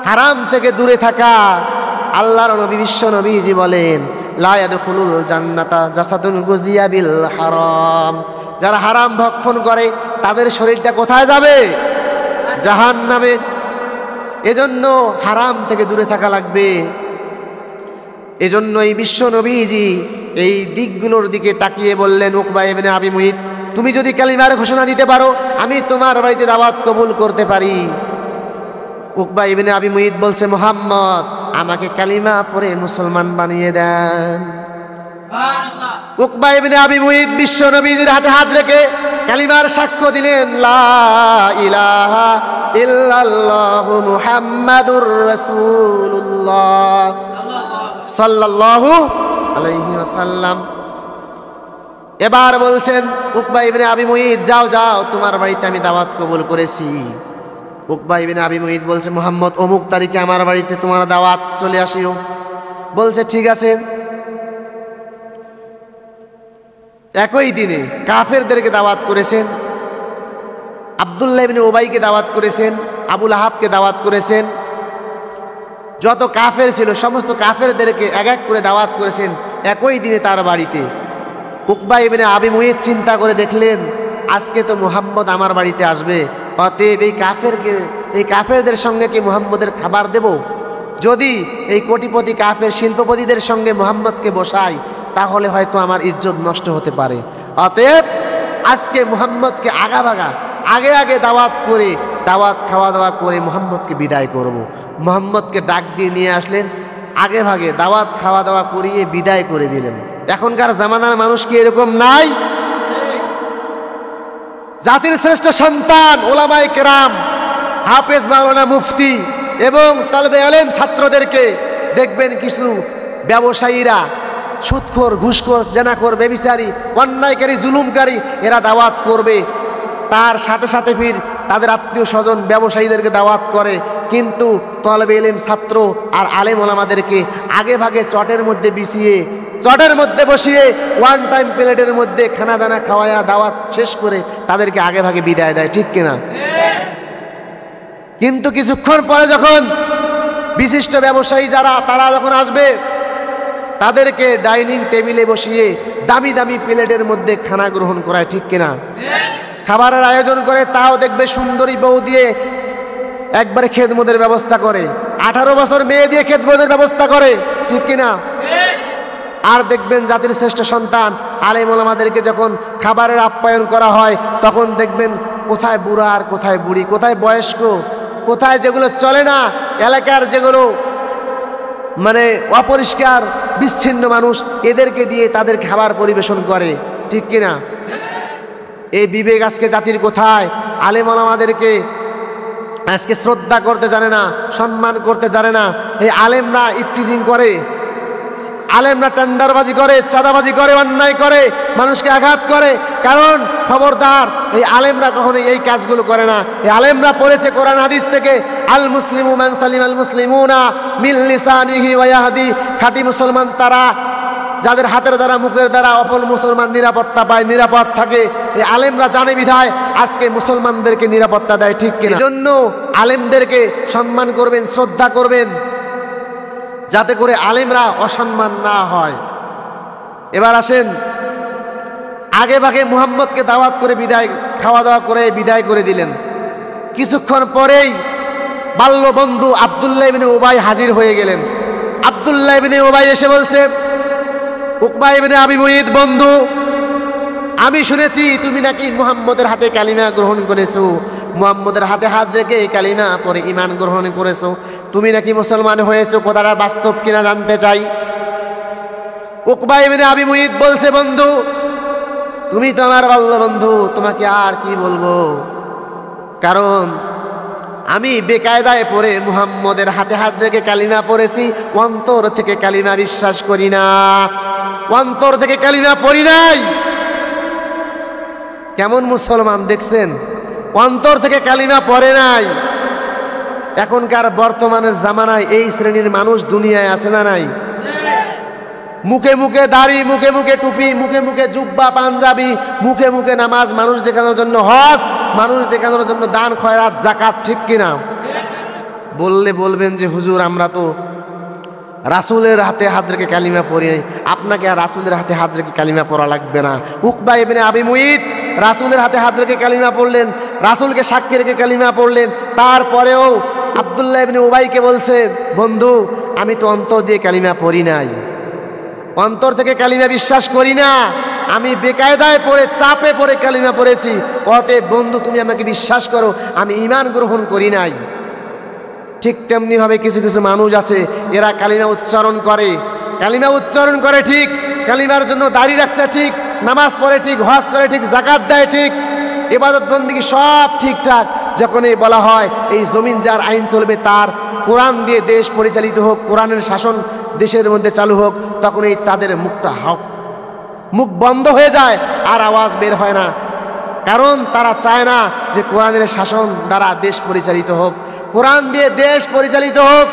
হারাম থেকে দূরে থাকা। আল্লাহর নবী বিশ্ব নবীজি বলেন লা ইয়াদখুলুল জান্নাতা জাসাদুন গুজিয়া বিল হারাম, যারা হারাম ভক্ষণ করে তাদের শরীরটা কোথায় যাবে? জাহান্নামে। এজন্য হারাম থেকে দূরে থাকা লাগবে। এজন্য এই বিশ্ব নবীজি এই দিকগুলোর দিকে তাকিয়ে বললেন, উকবা ইবনে আবি মুইত, তুমি যদি কালিমার ঘোষণা দিতে পারো আমি তোমার বাড়িতে দাওয়াত কবুল করতে পারি। উকবা ইবনে আবি মুইত বলছে, মুহাম্মদ আমাকে কালিমা পড়ে মুসলমান বানিয়ে দেন। উকবা ইবনে আবি মুইত বিশ্ব নবীজির হাতে হাত রেখে কালিমার সাক্ষ্য দিলেন, লা ইলাহা ইল্লাল্লাহু মুহাম্মাদুর রাসূলুল্লাহ সাল্লাল্লাহু আলাইহি ওয়াসাল্লাম। এবার বলছেন উকবা ইবনে আবি মুইত, যাও যাও তোমার বাড়িতে আমি দাওয়াত কবুল করেছি। উকবা ইবনে আবি মুইত বলছে, মুহাম্মদ অমুক তারিখে আমার বাড়িতে তোমার দাওয়াত চলে আসিও। বলছে ঠিক আছে। একই দিনে কাফেরদেরকে দাওয়াত করেছেন, আব্দুল্লাহ ইবনে উবাইকে দাওয়াত করেছেন, আবু লাহাবকে দাওয়াত করেছেন, যত কাফের ছিল সমস্ত কাফেরদেরকে এক এক করে দাওয়াত করেছেন একই দিনে তার বাড়িতে। উকবা ইবনে আবি মুইত চিন্তা করে দেখলেন, আজকে তো মুহাম্মদ আমার বাড়িতে আসবে, অতএব এই কাফেরদের সঙ্গে কি মুহাম্মদের খাবার দেব? যদি এই কোটিপতি কাফের শিল্পপতিদের সঙ্গে মুহাম্মদকে বসাই তাহলে হয়তো আমার ইজ্জত নষ্ট হতে পারে। অতএব আজকে মুহাম্মদকে আগে আগে দাওয়াত খাওয়া দাওয়া করে মুহাম্মদকে বিদায় করব। মুহাম্মদকে ডাক দিয়ে নিয়ে আসলেন, আগে ভাগে দাওয়াত খাওয়া দাওয়া করিয়ে বিদায় করে দিলেন। এখনকার জামানার মানুষ কি এরকম নাই? জাতির শ্রেষ্ঠ সন্তান ওলামায়ে কেরাম, হাফেজ মাওলানা মুফতি এবং তালেবে ইলম ছাত্রদেরকে দেখবেন কিছু ব্যবসায়ীরা, সুদখোর, ঘুষখোর, জেনাখোর, ব্যভিচারী, অন্যায়কারী, জুলুমকারী, এরা দাওয়াত করবে। তার সাথে সাথে ফির তাদের আত্মীয় স্বজন ব্যবসায়ীদেরকে দাওয়াত করে, কিন্তু তালেবে ইলম ছাত্র আর আলেম ওলামাদেরকে আগে ভাগে চটের মধ্যে বসিয়ে ওয়ান টাইম প্লেটের মধ্যে খানা দানা খাওয়ায়া দাওয়াত শেষ করে তাদেরকে আগে ভাগে বিদায় দেয়, ঠিক কিনা? কিন্তু কিছুক্ষণ পরে যখন বিশিষ্ট ব্যবসায়ী তারা যখন আসবে, তাদেরকে ডাইনিং টেবিলে বসিয়ে দামি দামি প্লেটের মধ্যে খানা গ্রহণ করায়, ঠিক কিনা? খাবারের আয়োজন করে, তাও দেখবে সুন্দরী বউ দিয়ে একবারে খেদমতের ব্যবস্থা করে, 18 বছর মেয়ে দিয়ে খেদমতের ব্যবস্থা করে, ঠিক কিনা? আর দেখবেন জাতির শ্রেষ্ঠ সন্তান আলেম ওলামাদেরকে যখন খাবারের আপ্যায়ন করা হয় তখন দেখবেন কোথায় বুড়া আর কোথায় বুড়ি, কোথায় বয়স্ক, কোথায় যেগুলো চলে না, এলাকার যেগুলো মানে অপরিষ্কার বিচ্ছিন্ন মানুষ, এদেরকে দিয়ে তাদের খাবার পরিবেশন করে, ঠিক কিনা? এই বিবেক আজকে জাতির কোথায়? আলেম ওলামাদেরকে আজকে শ্রদ্ধা করতে জানে না, সম্মান করতে জানে না। এই আলেমরা ইফটিজিং করে, আলেমরা টেন্ডারবাজি করে, চাঁদাবাজি করে, অন্যায় করে, মানুষকে আঘাত করে। কারণ খবরদার, এই আলেমরা কখনোই এই কাজগুলো করে না। এই আলেমরা পড়েছে কোরআন হাদিস থেকে, আল মুসলিমু মান সালিমাল মুসলিমুনা মিন লিসানিহি ওয়া ইয়াহদি। খাঁটি মুসলমান তারা যাদের হাতের দ্বারা, মুখের দ্বারা অপর মুসলমান নিরাপত্তা পায়, নিরাপদ থাকে। এই আলেমরা জানে বিধায় আজকে মুসলমানদেরকে নিরাপত্তা দেয়, ঠিক কিনা? এজন্য আলেমদেরকে সম্মান করবেন, শ্রদ্ধা করবেন, যাতে করে আলেমরা অসম্মান না হয়। এবার আসেন, আগে ভাগে মুহাম্মদকে দাওয়াত করে খাওয়া দাওয়া করে বিদায় করে দিলেন। কিছুক্ষণ পরেই বাল্য বন্ধু আব্দুল্লাহ ইবনে উবাই হাজির হয়ে গেলেন। আব্দুল্লাহ ইবনে উবাই এসে বলছে, উকবা ইবনে আবি মুঈত বন্ধু, আমি শুনেছি তুমি নাকি মুহাম্মদের হাতে কালিমা গ্রহণ করেছো, মুহাম্মদের হাতে হাত রেখে কালিমা পরে ঈমান গ্রহণ করেছো, তুমি নাকি মুসলমান হয়েছো, কথাটা বাস্তব কিনা জানতে চাই। উকবা ইবনে আবি মুঈত বলছে, বন্ধু তুমি তো আমার বাল্য বন্ধু, তোমাকে আর কি বলবো, কারণ আমি বেকায়দায় পড়ে মুহাম্মদের হাতে হাত রেখে কালিমা পড়েছি, অন্তর থেকে কালিমা বিশ্বাস করি না, অন্তর থেকে কালিমা পড়ি নাই। কেমন মুসলমান দেখছেন, অন্তর থেকে কালিমা পড়ে নাই। এখনকার বর্তমানের জামানায় এই শ্রেণীর মানুষ দুনিয়ায় আছে না নাই? মুখে মুখে দাড়ি, মুখে মুখে টুপি, মুখে মুখে জুব্বা পাঞ্জাবি, মুখে মুখে নামাজ, মানুষ দেখানোর জন্য হজ, মানুষ দেখানোর জন্য দান খয়রাত যাকাত, ঠিক কিনা? বললে বলবেন যে হুজুর আমরা তো রাসূলের হাতে হাত রেখে কালিমা পড়ি নাই, আপনাকে আর রাসূলের হাতে হাত রেখে কালিমা পড়া লাগবে না। উকবা ইবনে আবি মুঈত রাসূলের হাতে হাত রেখে কালিমা পড়লেন, রাসূলকে সাক্ষী রেখে কালিমা পড়লেন। তারপরেও আব্দুল্লাহ ইবনে উবাইকে বলছে, বন্ধু আমি তো অন্তর দিয়ে কালিমা পড়ি নাই, অন্তর থেকে কালিমা বিশ্বাস করি না, আমি বেকায়দায় পড়ে চাপে পড়ে কালিমা পড়েছি, অতএব বন্ধু তুমি আমাকে বিশ্বাস করো, আমি ঈমান গ্রহণ করি নাই। ঠিক তেমনি ভাবে কিছু কিছু মানুষ আছে, এরা কালিমা উচ্চারণ করে ঠিক, কালিমার জন্য দাড়ি রাখছে ঠিক, নামাজ পড়ে ঠিক, হজ করে ঠিক, যাকাত দেয় ঠিক, ইবাদত বন্দেগী সব ঠিকঠাক। যখন এই বলা হয় এই জমিন যার আইন চলবে, তার কোরআন দিয়ে দেশ পরিচালিত হোক, কোরআনের শাসন দেশের মধ্যে চালু হোক, তখনই তাদের মুখ বন্ধ হয়ে যায়, আর আওয়াজ বের হয় না। কারণ তারা চায় না যে কোরআনের শাসন দ্বারা দেশ পরিচালিত হোক, কোরআন দিয়ে দেশ পরিচালিত হোক,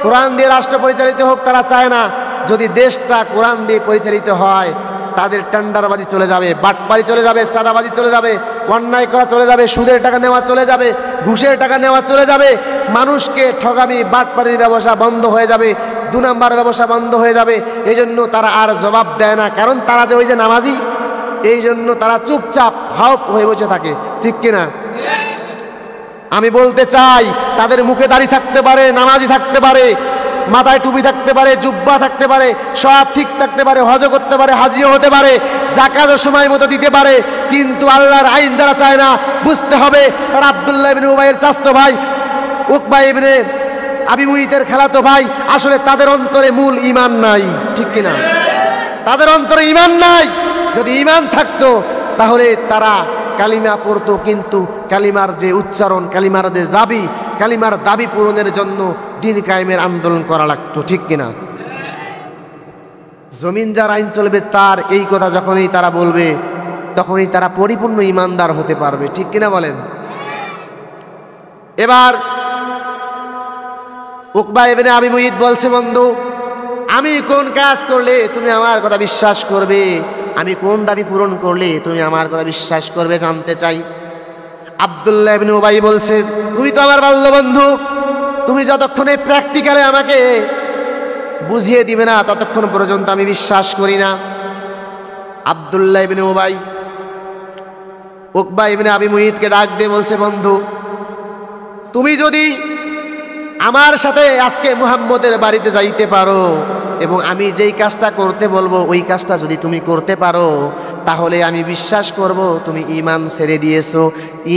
কোরআন দিয়ে রাষ্ট্র পরিচালিত হোক, তারা চায় না। যদি দেশটা কোরআন দিয়ে পরিচালিত হয়, তাদের টেন্ডারবাজি চলে যাবে, বাটপারি চলে যাবে, চাঁদাবাজি চলে যাবে, অন্যায় করা চলে যাবে, সুদের টাকা নেওয়া চলে যাবে, ঘুষের টাকা নেওয়া চলে যাবে, মানুষকে ঠগামি বাটপারির ব্যবসা বন্ধ হয়ে যাবে, 2 নাম্বার ব্যবসা বন্ধ হয়ে যাবে। এই জন্য তারা আর জবাব দেয় না, কারণ তারা যে ওই যে নামাজি, এই জন্য তারা চুপচাপ হাওপ হয়ে বসে থাকে, ঠিক কিনা? আমি বলতে চাই, তাদের মুখে দাড়ি থাকতে পারে, নামাজি থাকতে পারে, মাথায় টুপি থাকতে পারে, জুব্বা থাকতে পারে, সব ঠিক থাকতে পারে, হজ করতে পারে, হাজিও হতে পারে, যাকাতও সময় মতো দিতে পারে, কিন্তু আল্লাহর আইন যারা চায় না, বুঝতে হবে তারা আব্দুল্লাহ ইবনে উবাইয়ের চাচতো ভাই, উকবা ইবনে আবি মুঈতের খেলাতো ভাই, আসলে তাদের অন্তরে মূল ঈমান নাই, ঠিক কিনা? তাদের অন্তরে ঈমান নাই। যদি ঈমান থাকতো তাহলে তারা কালিমা পড়তো, কিন্তু কালিমার যে উচ্চারণ, কালিমার যে দাবি, কালিমার দাবি পূরণের জন্য দিন কায়েমের আন্দোলন করা লাগতো, ঠিক কিনা? জমিন যার আইন চলবে তার এই কথা যখনই তারা বলবে, তখনই তারা পরিপূর্ণ ঈমানদার হতে পারবে, ঠিক কিনা বলেন? এবার উকবা ইবনে আবি মুঈত বলছে, বন্ধু আমি কোন কাজ করলে তুমি আমার কথা বিশ্বাস করবে, আমি কোন দাবি পূরণ করলে তুমি আমার কথা বিশ্বাস করবে, জানতে চাই। আব্দুল্লাহ ইবনে উবাই বলছে, তুমি তো আমার বাল্য বন্ধু, তুমি যতক্ষণে প্র্যাকটিক্যালে আমাকে বুঝিয়ে দিবে না ততক্ষণ পর্যন্ত আমি বিশ্বাস করি না। আব্দুল্লাহ ইবনে উবাই উকবা ইবনে আবি মুঈতকে ডাক দিয়ে বলছে, বন্ধু তুমি যদি আমার সাথে আজকে মুহাম্মদের বাড়িতে যাইতে পারো এবং আমি যেই কাজটা করতে বলবো ওই কাজটা যদি তুমি করতে পারো, তাহলে আমি বিশ্বাস করব তুমি ঈমান ছেড়ে দিয়েছো,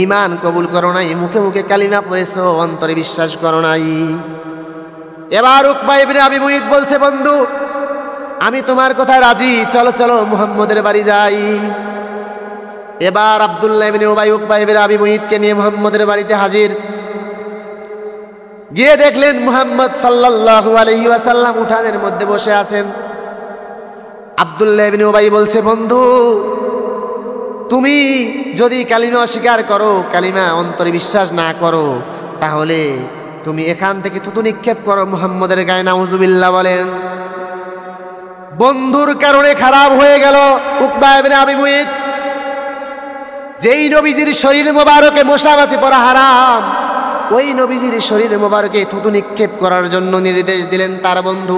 ঈমান কবুল করো নাই, মুখে মুখে কালিমা পড়েছো, অন্তরে বিশ্বাস করো নাই। এবার উকবা ইবনে আবি মুঈত বলছে, বন্ধু আমি তোমার কথায় রাজি, চলো চলো মুহাম্মদের বাড়ি যাই। এবার আব্দুল্লাহ ইবনে উবাই উকবা ইবনে আবি মুঈতকে নিয়ে মুহাম্মদের বাড়িতে হাজির। গিয়ে দেখলেন মুহাম্মদ সাল্লাল্লাহু আলাইহি ওয়াসাল্লাম উঠানের মধ্যে বসে আছেন। আব্দুল্লাহ ইবনে উবাই বলছে, বন্ধু তুমি যদি কালিমা অস্বীকার করো, কালিমা অন্তরে বিশ্বাস না করো, তাহলে তুমি এখান থেকে থুতু নিক্ষেপ করো মুহাম্মদের গায়ে, নাউজুবিল্লাহ বলেন। বন্ধুর কারণে খারাপ হয়ে গেল উকবা ইবনে আবি মুঈত। যেই নবীজির শরীর মোবারকে মশা মাছি পড়া হারাম, ওই নবীজির শরীর মোবারকে থুতু নিক্ষেপ করার জন্য নির্দেশ দিলেন তার বন্ধু।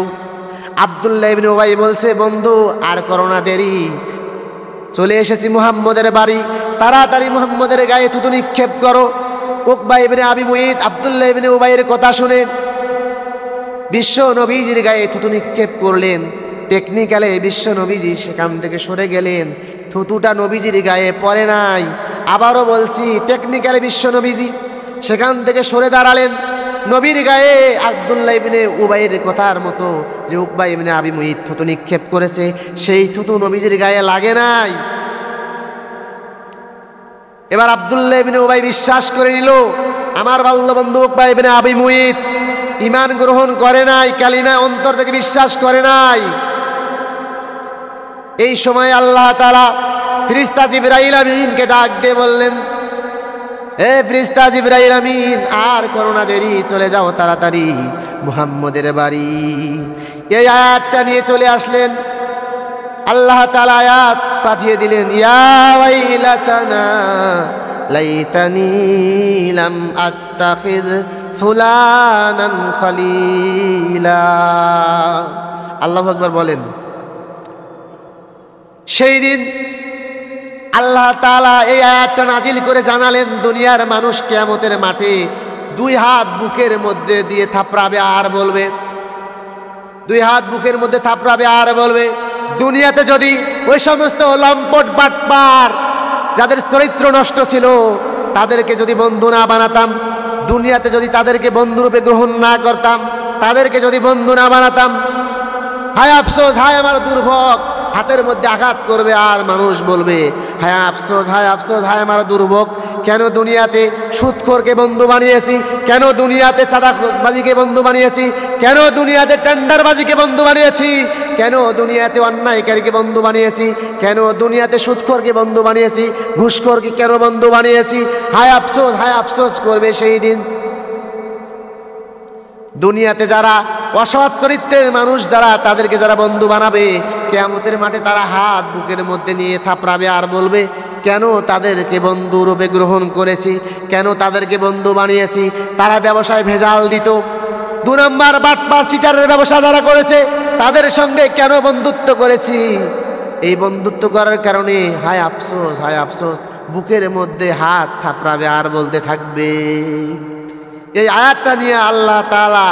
আব্দুল্লাহ ইবনে উবাই বলছে, বন্ধু আর করো না দেরি, চলে এসেছি মুহাম্মদের বাড়ি, তাড়াতাড়ি মুহাম্মদের গায়ে থুতু নিক্ষেপ করো। উকবা ইবনে আবি মুঈত আব্দুল্লাহ ইবনে উবাইয়ের কথা শুনে বিশ্ব নবীজির গায়ে থুতু নিক্ষেপ করলেন। টেকনিক্যালে বিশ্ব নবীজি সেখান থেকে সরে গেলেন, থুতুটা নবীজির গায়ে পড়ে নাই। আবারও বলছি, টেকনিক্যালে বিশ্ব নবীজি সেখান থেকে সরে দাঁড়ালেন। নবীর গায়ে আব্দুল্লাহ ইবনে উবাইয়ের কথার মতো যে উকবা ইবনে আবি মুঈত থুতু নিক্ষেপ করেছে, সেই থুতু নবীজির গায়ে লাগে নাই। এবার আব্দুল্লাহ ইবনে উবাই বিশ্বাস করে নিল, আমার বাল্যবন্ধু উকবা ইবনে আবি মুঈত ঈমান গ্রহণ করে নাই, কালিমা অন্তর থেকে বিশ্বাস করে নাই। এই সময় আল্লাহ তাআলা ফেরেশতা জিবরাইল আমিনকে ডাক দিয়ে বললেন, হে ফেরেশতা জিবরাইল আমিন, আর করো না দেরি, চলে যাও তাড়াতাড়ি মুহাম্মদের বাড়ি। এই আয়াতটা নিয়ে চলে আসলেন। আল্লাহ তাআলা আয়াত পাঠিয়ে দিলেন, ইয়া ওয়াইলাতানা লাইতানি লাম আত্তাখিয ফুলানান খলিলা। আল্লাহু আকবার বলেন। সেই দিন আল্লাহ তাআলা এই আয়াতটা নাজিল করে জানালেন, দুনিয়ার মানুষ কিয়ামতের মাঠে দুই হাত বুকের মধ্যে দিয়ে থাপড়াবে আর বলবে, দুই হাত বুকের মধ্যে থাপড়াবে আর বলবে, দুনিয়াতে যদি ওই সমস্ত লম্পট বাটপার যাদের চরিত্র নষ্ট ছিল তাদেরকে যদি বন্ধু না বানাতাম, দুনিয়াতে যদি তাদেরকে বন্ধুরূপে গ্রহণ না করতাম, তাদেরকে যদি বন্ধু না বানাতাম, হায় আফসোস, হায় আমার দুর্ভোগ। হাতের মধ্যে আঘাত করবে আর মানুষ বলবে, হায় আফসোস, হায় আফসোস, হায় আমার দুর্ভোগ। কেন দুনিয়াতে সুদখোরকে বন্ধু বানিয়েছি, কেন দুনিয়াতে চাঁদাবাজিকে বন্ধু বানিয়েছি, কেন দুনিয়াতে টেন্ডারবাজিকে বন্ধু বানিয়েছি, কেন দুনিয়াতে অন্যায়কারীকে বন্ধু বানিয়েছি, কেন দুনিয়াতে সুদখোরকে বন্ধু বানিয়েছি, ঘুষখোরকে কেন বন্ধু বানিয়েছি। হায় আফসোস, হায় আফসোস করবে সেই দিন। দুনিয়াতে যারা অসৎ চরিত্রের মানুষ দ্বারা তাদেরকে যারা বন্ধু বানাবে, কিয়ামতের মাঠে তারা হাত বুকের মধ্যে নিয়ে থাপড়াবে আর বলবে, কেন তাদেরকে বন্ধু রূপে গ্রহণ করেছি, কেন তাদেরকে বন্ধু বানিয়েছি। তারা ব্যবসায় ভেজাল দিত, 2 নম্বর বাটপার চিটারের ব্যবসা যারা করেছে তাদের সঙ্গে কেন বন্ধুত্ব করেছি। এই বন্ধুত্ব করার কারণে হায় আফসোস, হায় আফসোস, বুকের মধ্যে হাত থাপড়াবে আর বলতে থাকবে। এই আয়াতটা নিয়ে আল্লাহ তাআলা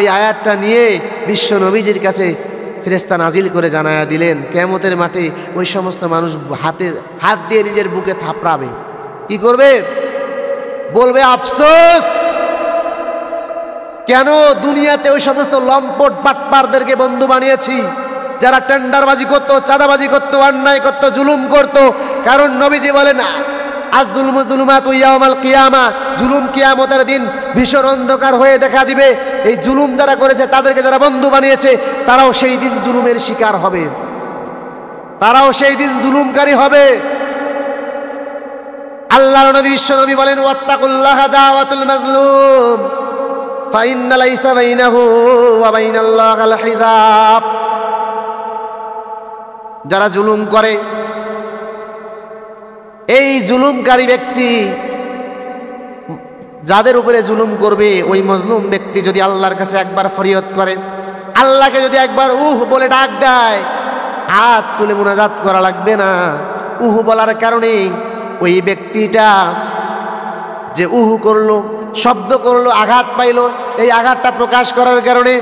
এই আয়াতটা নিয়ে বিশ্ব নবীজির কাছে ফেরেশতা নাজিল করে জানায়া দিলেন, কিয়ামতের মাঠে ওই সমস্ত মানুষ হাত দিয়ে নিজের বুকে থাপড়াবে। কি করবে? বলবে, আফসোস, কেন দুনিয়াতে ওই সমস্ত লম্পট বাটপারদেরকে বন্ধু বানিয়েছি, যারা টেন্ডারবাজি করতো, চাঁদাবাজি করতো, অন্যায় করতো, জুলুম করতো। কারণ নবীজি বলেন, আয-যুলমু যুলুমাতু ইয়াওমাল কিয়ামা, জুলুম কিয়ামতের দিন ভীষণ অন্ধকার হয়ে দেখা দিবে। এই জুলুম যারা করেছে তাদেরকে যারা বন্ধু বানিয়েছে তারাও সেই দিন জুলুমের শিকার হবে, তারাও সেই দিন জুলুমকারী হবে। আল্লাহর নবী বিশ্ব নবী বলেন, ওয়াত্তাকুল্লাহা দাওয়াতুল মাজলুম ফাইন্না লাইসা বাইনাহু ওয়া বাইনাল্লাহিল হিজাব। যারা জুলুম করে, এই জুলুমকারী ব্যক্তি যাদের উপরে জুলুম করবে, ওই মজলুম ব্যক্তি যদি আল্লাহর কাছে একবার ফরিয়াদ করে, আল্লাহকে যদি একবার বলে ডাক দেয়, হাত তুলে মুনাজাত করা লাগবে না। বলার কারণে ওই ব্যক্তিটা যে করলো, শব্দ করলো, আঘাত পাইলো, এই আঘাতটা প্রকাশ করার কারণে,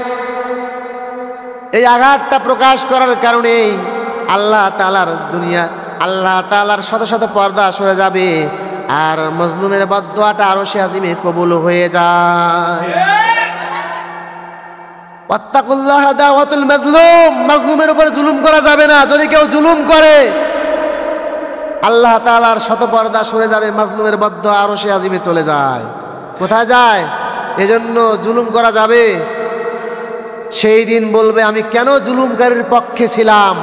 এই আঘাতটা প্রকাশ করার কারণে আল্লাহ তাআলার দুনিয়া, আল্লাহ তাআলার শত শত পর্দা সরে যাবে, আর মজলুমের বদদুয়াটা আরশে আজিমে কবুল হয়ে যায়। ওয়াত্তাকুল্লাহা দাওয়াতুল মাজলুম, মাজলুমের উপর জুলুম করা যাবে না। যদি কেউ জুলুম করে, আল্লাহ তাআলার শত পর্দা সরে যাবে, মাজলুমের বদদুয়া আরশে আজিমে চলে যায়। কোথায় যায়? এজন্য জুলুম করা যাবে। সেই দিন বলবে, আমি কেন জুলুমকারীর পক্ষে ছিলাম,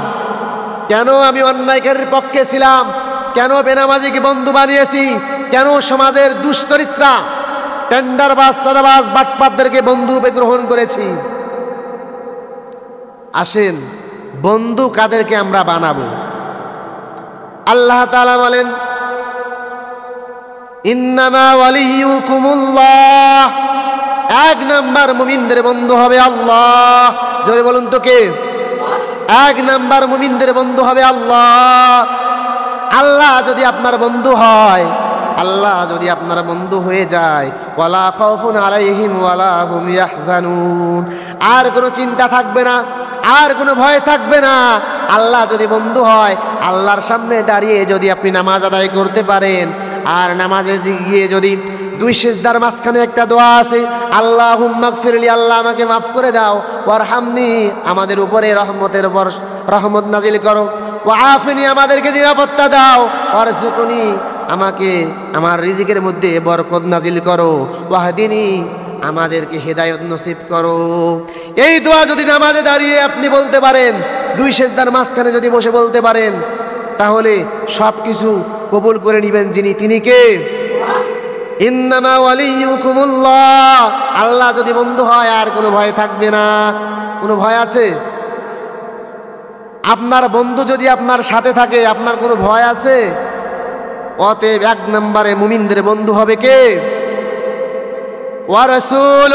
কেন আমি অন্যায়কারীর পক্ষে ছিলাম, কেন বেনামাজিকে বন্ধু বানিয়েছি, কেন সমাজের দুশ্চরিত্রা টেন্ডারবাজ, চাঁদাবাজ, বাটপারদেরকে বন্ধুরূপে গ্রহণ করেছি। আসেন, বন্ধু কাদেরকে আমরা বানাবো? আল্লাহ তাআলা বলেন, ইন্নামা ওয়ালিয়ুকুমুল্লাহ, 1 নাম্বার মুমিনদের বন্ধু হবে আল্লাহ। জোরে বলুন তো কে? 1 নাম্বার মুমিনদের বন্ধু হবে আল্লাহ। আল্লাহ যদি আপনার বন্ধু হয়, আল্লাহ যদি আপনার বন্ধু হয়ে যায়, ওয়ালা খাউফুন আলাইহিম ওয়ালা হুম ইয়াহজানুন, আর কোনো চিন্তা থাকবে না, আর কোনো ভয় থাকবে না। আল্লাহ যদি বন্ধু হয়, আল্লাহর সামনে দাঁড়িয়ে যদি আপনি নামাজ আদায় করতে পারেন, আর নামাজে গিয়ে যদি দুই সিজদার মাঝখানে একটা দোয়া আছে, আল্লাহুম্মা গফিরলি, আল্লাহ আমাকে মাফ করে দাও, ওয়ারহামনি, আমাদের উপরে রহমতের রহমত নাজিল করো, ওয়াআফিনি, আমাদেরকে নিরাপত্তা দাও, ওয়ারযুকনি, আমাকে আমার রিজিকের মধ্যে বরকত নাজিল করো, ওয়াহদিনি, আমাদেরকে হেদায়েত নসিব করো। এই দোয়া যদি নামাজে দাঁড়িয়ে আপনি বলতে পারেন, দুই সিজদার মাঝখানে যদি বসে বলতে পারেন, তাহলে সব কিছু কবুল করে নেবেন যিনি, তিনি কে? ইন্নামা ওয়ালিয়ুকুমুল্লাহ। আল্লাহ যদি বন্ধু হয় আর কোনো ভয় থাকবে না। কোনো ভয় আছে? আপনার বন্ধু যদি আপনার সাথে থাকে, আপনার কোনো ভয় আছে? অতএব 1 নম্বরে মুমিনদের বন্ধু হবে কে? ওয়া রাসূল।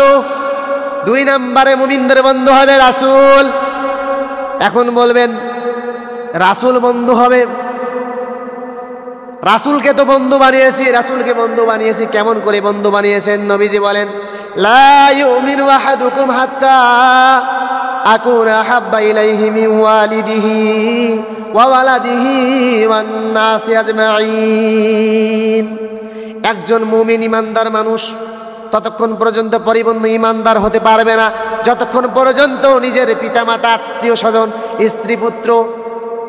2 নম্বরে মুমিনদের বন্ধু হবে রাসূল। এখন বলবেন রাসূল বন্ধু হবে, রাসূলকে তো বন্ধু বানিয়েছি, রাসূলকে বন্ধু বানিয়েছি, কেমন করে বন্ধু বানিয়েছেন? নবীজি বলেন, লা ইউমিনু আহাদুকুম হাত্তা আকুনা হাব্বা ইলাইহি মিন ওয়ালিদিহি ওয়া ওয়ালাদিহি ওয়ান নাসি আজমাইন। একজন মুমিন ইমানদার মানুষ ততক্ষণ পর্যন্ত পরিপূর্ণ ইমানদার হতে পারবে না যতক্ষণ পর্যন্ত নিজের পিতামাতা, আত্মীয় স্বজন, স্ত্রী পুত্র,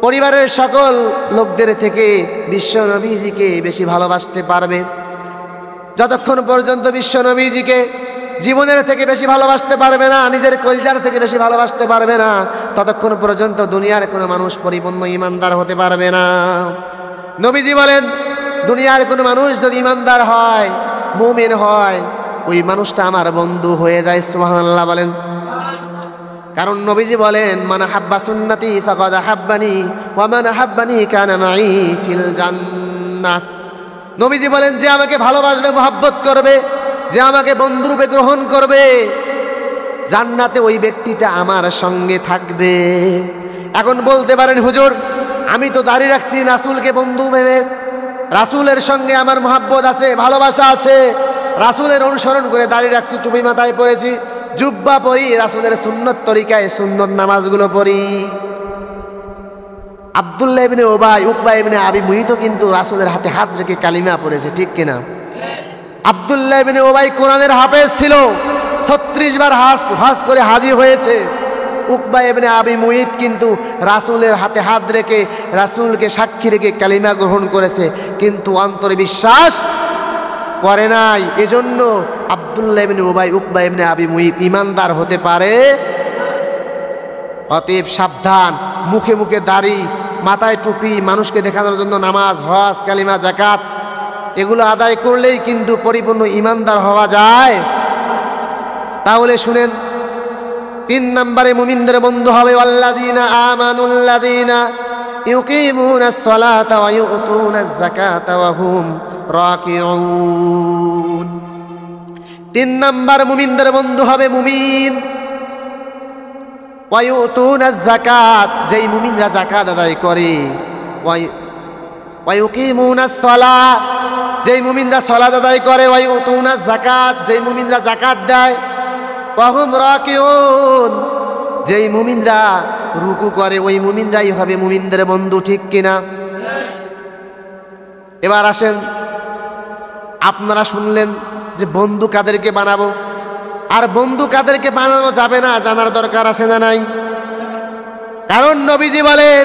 পরিবারের সকল লোকদের থেকে বিশ্ব নবীজিকে বেশি ভালোবাসতে পারবে। যতক্ষণ পর্যন্ত বিশ্ব নবীজিকে জীবনের থেকে বেশি ভালোবাসতে পারবে না, নিজের কলিজার থেকে বেশি ভালোবাসতে পারবে না, ততক্ষণ পর্যন্ত দুনিয়ার কোনো মানুষ পরিপূর্ণ ইমানদার হতে পারবে না। নবীজি বলেন, দুনিয়ার কোনো মানুষ যদি ইমানদার হয়, মুমিন হয়, ওই মানুষটা আমার বন্ধু হয়ে যায়। সুবহানাল্লাহ বলেন। কারণ নবীজি বলেন, মান হাব্বা সুন্নতি ফাকাদ হাব্বানি ওয়া মান হাব্বানি কানা মাই ফিল জান্নাহ। নবীজি বলেন, যে আমাকে ভালোবাসবে, মহব্বত করবে, যে আমাকে বন্ধুরূপে গ্রহণ করবে, জান্নাতে ওই ব্যক্তিটা আমার সঙ্গে থাকবে। এখন বলতে পারেন, হুজুর আমি তো দাঁড়িয়ে রাখছি রাসূলকে বন্ধু ভেবে, রাসূলের সঙ্গে আমার মহব্বত আছে, ভালোবাসা আছে, রাসূলের অনুসরণ করে দাঁড়িয়ে রাখছি, টুপি মাথায় পরেছি, জুব্বা পরি, রাসূলের সুন্নত তরিকায় সুন্নত নামাজগুলো পড়ি। আব্দুল্লাহ ইবনে উবাই, উকবা ইবনে আবি মুইত কিন্তু রাসূলের হাতে হাত রেখে কালিমা পড়েছে, ঠিক কিনা? আব্দুল্লাহ ইবনে উবাই কোরআনের হাফেজ ছিল, 36 বার হজ করে হাজী হয়েছে। উকবা ইবনে আবি মুইত কিন্তু রাসূলের হাতে হাত রেখে, রাসূলকে সাক্ষী রেখে কালিমা গ্রহণ করেছে, কিন্তু অন্তরে বিশ্বাস করে নাই। এজন্য আব্দুল্লাহ ইবনে উবাই, উকবা ইবনে আবি মুইত ইমানদার হতে পারে। অতএব সাবধান, মুখে মুখে দাড়ি, মাথায় টুপি, মানুষকে দেখানোর জন্য নামাজ, হজ, কালিমা, যাকাত এগুলো আদায় করলেই কিন্তু পরিপূর্ণ ইমানদার হওয়া যায়। তাহলে শুনেন, 3 নম্বরে মুমিনদের বন্ধু হবে আল্লাযীনা আমানুল্লাযীনা ইউকিমুনাস সালাতা ওয়া ইউতুনাজ যাকাতা ওয়া হুম রাকিউন। 3 নম্বর মুমিনদের বন্ধু হবে মুমিন ওয়া ইউতুনাজ যাকাত, যেই মুমিনরা যাকাত আদায় করে, ওয়া ইউকিমুনাস সালাহ, যেই মুমিনরা সালাত আদায় করে, ওয়া ইউতুনাজ যাকাত, যেই মুমিনরা যাকাত দেয়, ওয়া হুম রাকিউন, যেই মুমিনরা রুকু করে, ওই মুমিনরাই হবে মুমিনদের বন্ধু, ঠিক কিনা? এবার আসেন, আপনারা শুনলেন যে বন্ধু কাদেরকে বানাবো, আর বন্ধু কাদেরকে বানানো যাবে না জানার দরকার আছে না নাই? কারণ নবীজি বলেন,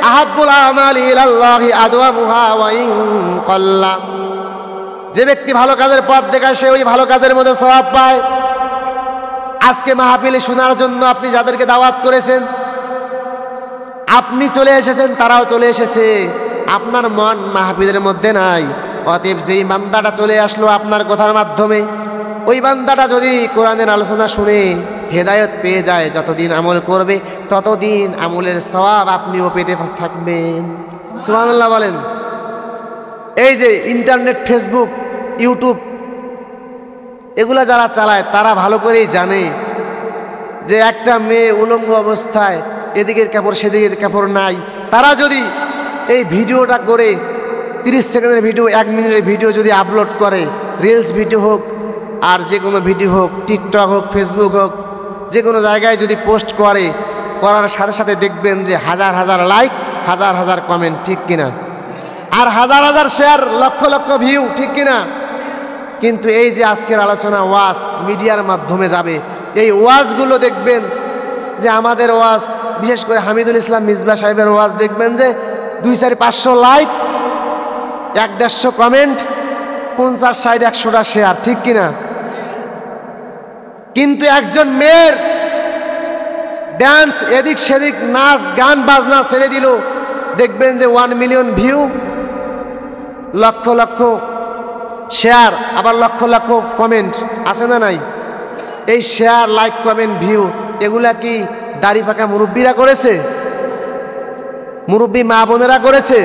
আহাব্বুল আমালি ইলাল্লাহি আদওয়ামুহা ওয়া ইন কাল্লা। যে ব্যক্তি ভালো কাজের পথ দেখায়, সে ওই ভালো কাজের মধ্যে সওয়াব পায়। আজকে মাহফিলে শোনার জন্য আপনি যাদেরকে দাওয়াত করেছেন, আপনি চলে এসেছেন, তারাও চলে এসেছে, আপনার মন মাহফিলের মধ্যে নাই। অতএব যেই বান্দাটা চলে আসলো আপনার কথার মাধ্যমে, ওই বান্দাটা যদি কোরআনের আলোচনা শুনে হেদায়েত পেয়ে যায়, যতদিন আমল করবে ততদিন আমলের সওয়াব আপনিও পেতে থাকবেন। সুবহানাল্লাহ বলেন। এই যে ইন্টারনেট, ফেসবুক, ইউটিউব এগুলা যারা চালায়, তারা ভালো করেই জানে যে একটা মেয়ে উলঙ্গ অবস্থায়, এদিকের কাপড় সেদিকের কাপড় নাই, তারা যদি এই ভিডিওটা করে 30 সেকেন্ডের ভিডিও, 1 মিনিটের ভিডিও যদি আপলোড করে, রিলস ভিডিও হোক আর যে কোনো ভিডিও হোক, টিকটক হোক, ফেসবুক হোক, যে কোনো জায়গায় যদি পোস্ট করে, করার সাথে সাথে দেখবেন যে হাজার হাজার লাইক, হাজার হাজার কমেন্ট, ঠিক কিনা? আর হাজার হাজার শেয়ার, লক্ষ লক্ষ ভিউ, ঠিক কিনা? কিন্তু এই যে আজকের আলোচনা ওয়াজ মিডিয়ার মাধ্যমে যাবে, এই ওয়াজগুলো দেখবেন যে আমাদের ওয়াজ, বিশেষ করে হামিদুল ইসলাম মিসবাহ সাহেবের ওয়াজ দেখবেন যে 200-500 লাইক, 100-150 কমেন্ট, 50-60-100টা শেয়ার, ঠিক কিনা? কিন্তু একজন মেয়ের ডান্স, এদিক সেদিক নাচ গান বাজনা ছেড়ে দিল, দেখবেন যে 1 million view, lakh lakh share, আবার লক্ষ লক্ষ কমেন্ট, আছে না নাই? এই শেয়ার, লাইক, কমেন্ট, ভিউ এগুলা কি দাড়ি পাকা মুরব্বীরা করেছে? মুরব্বী মা বোনেরা করেছে?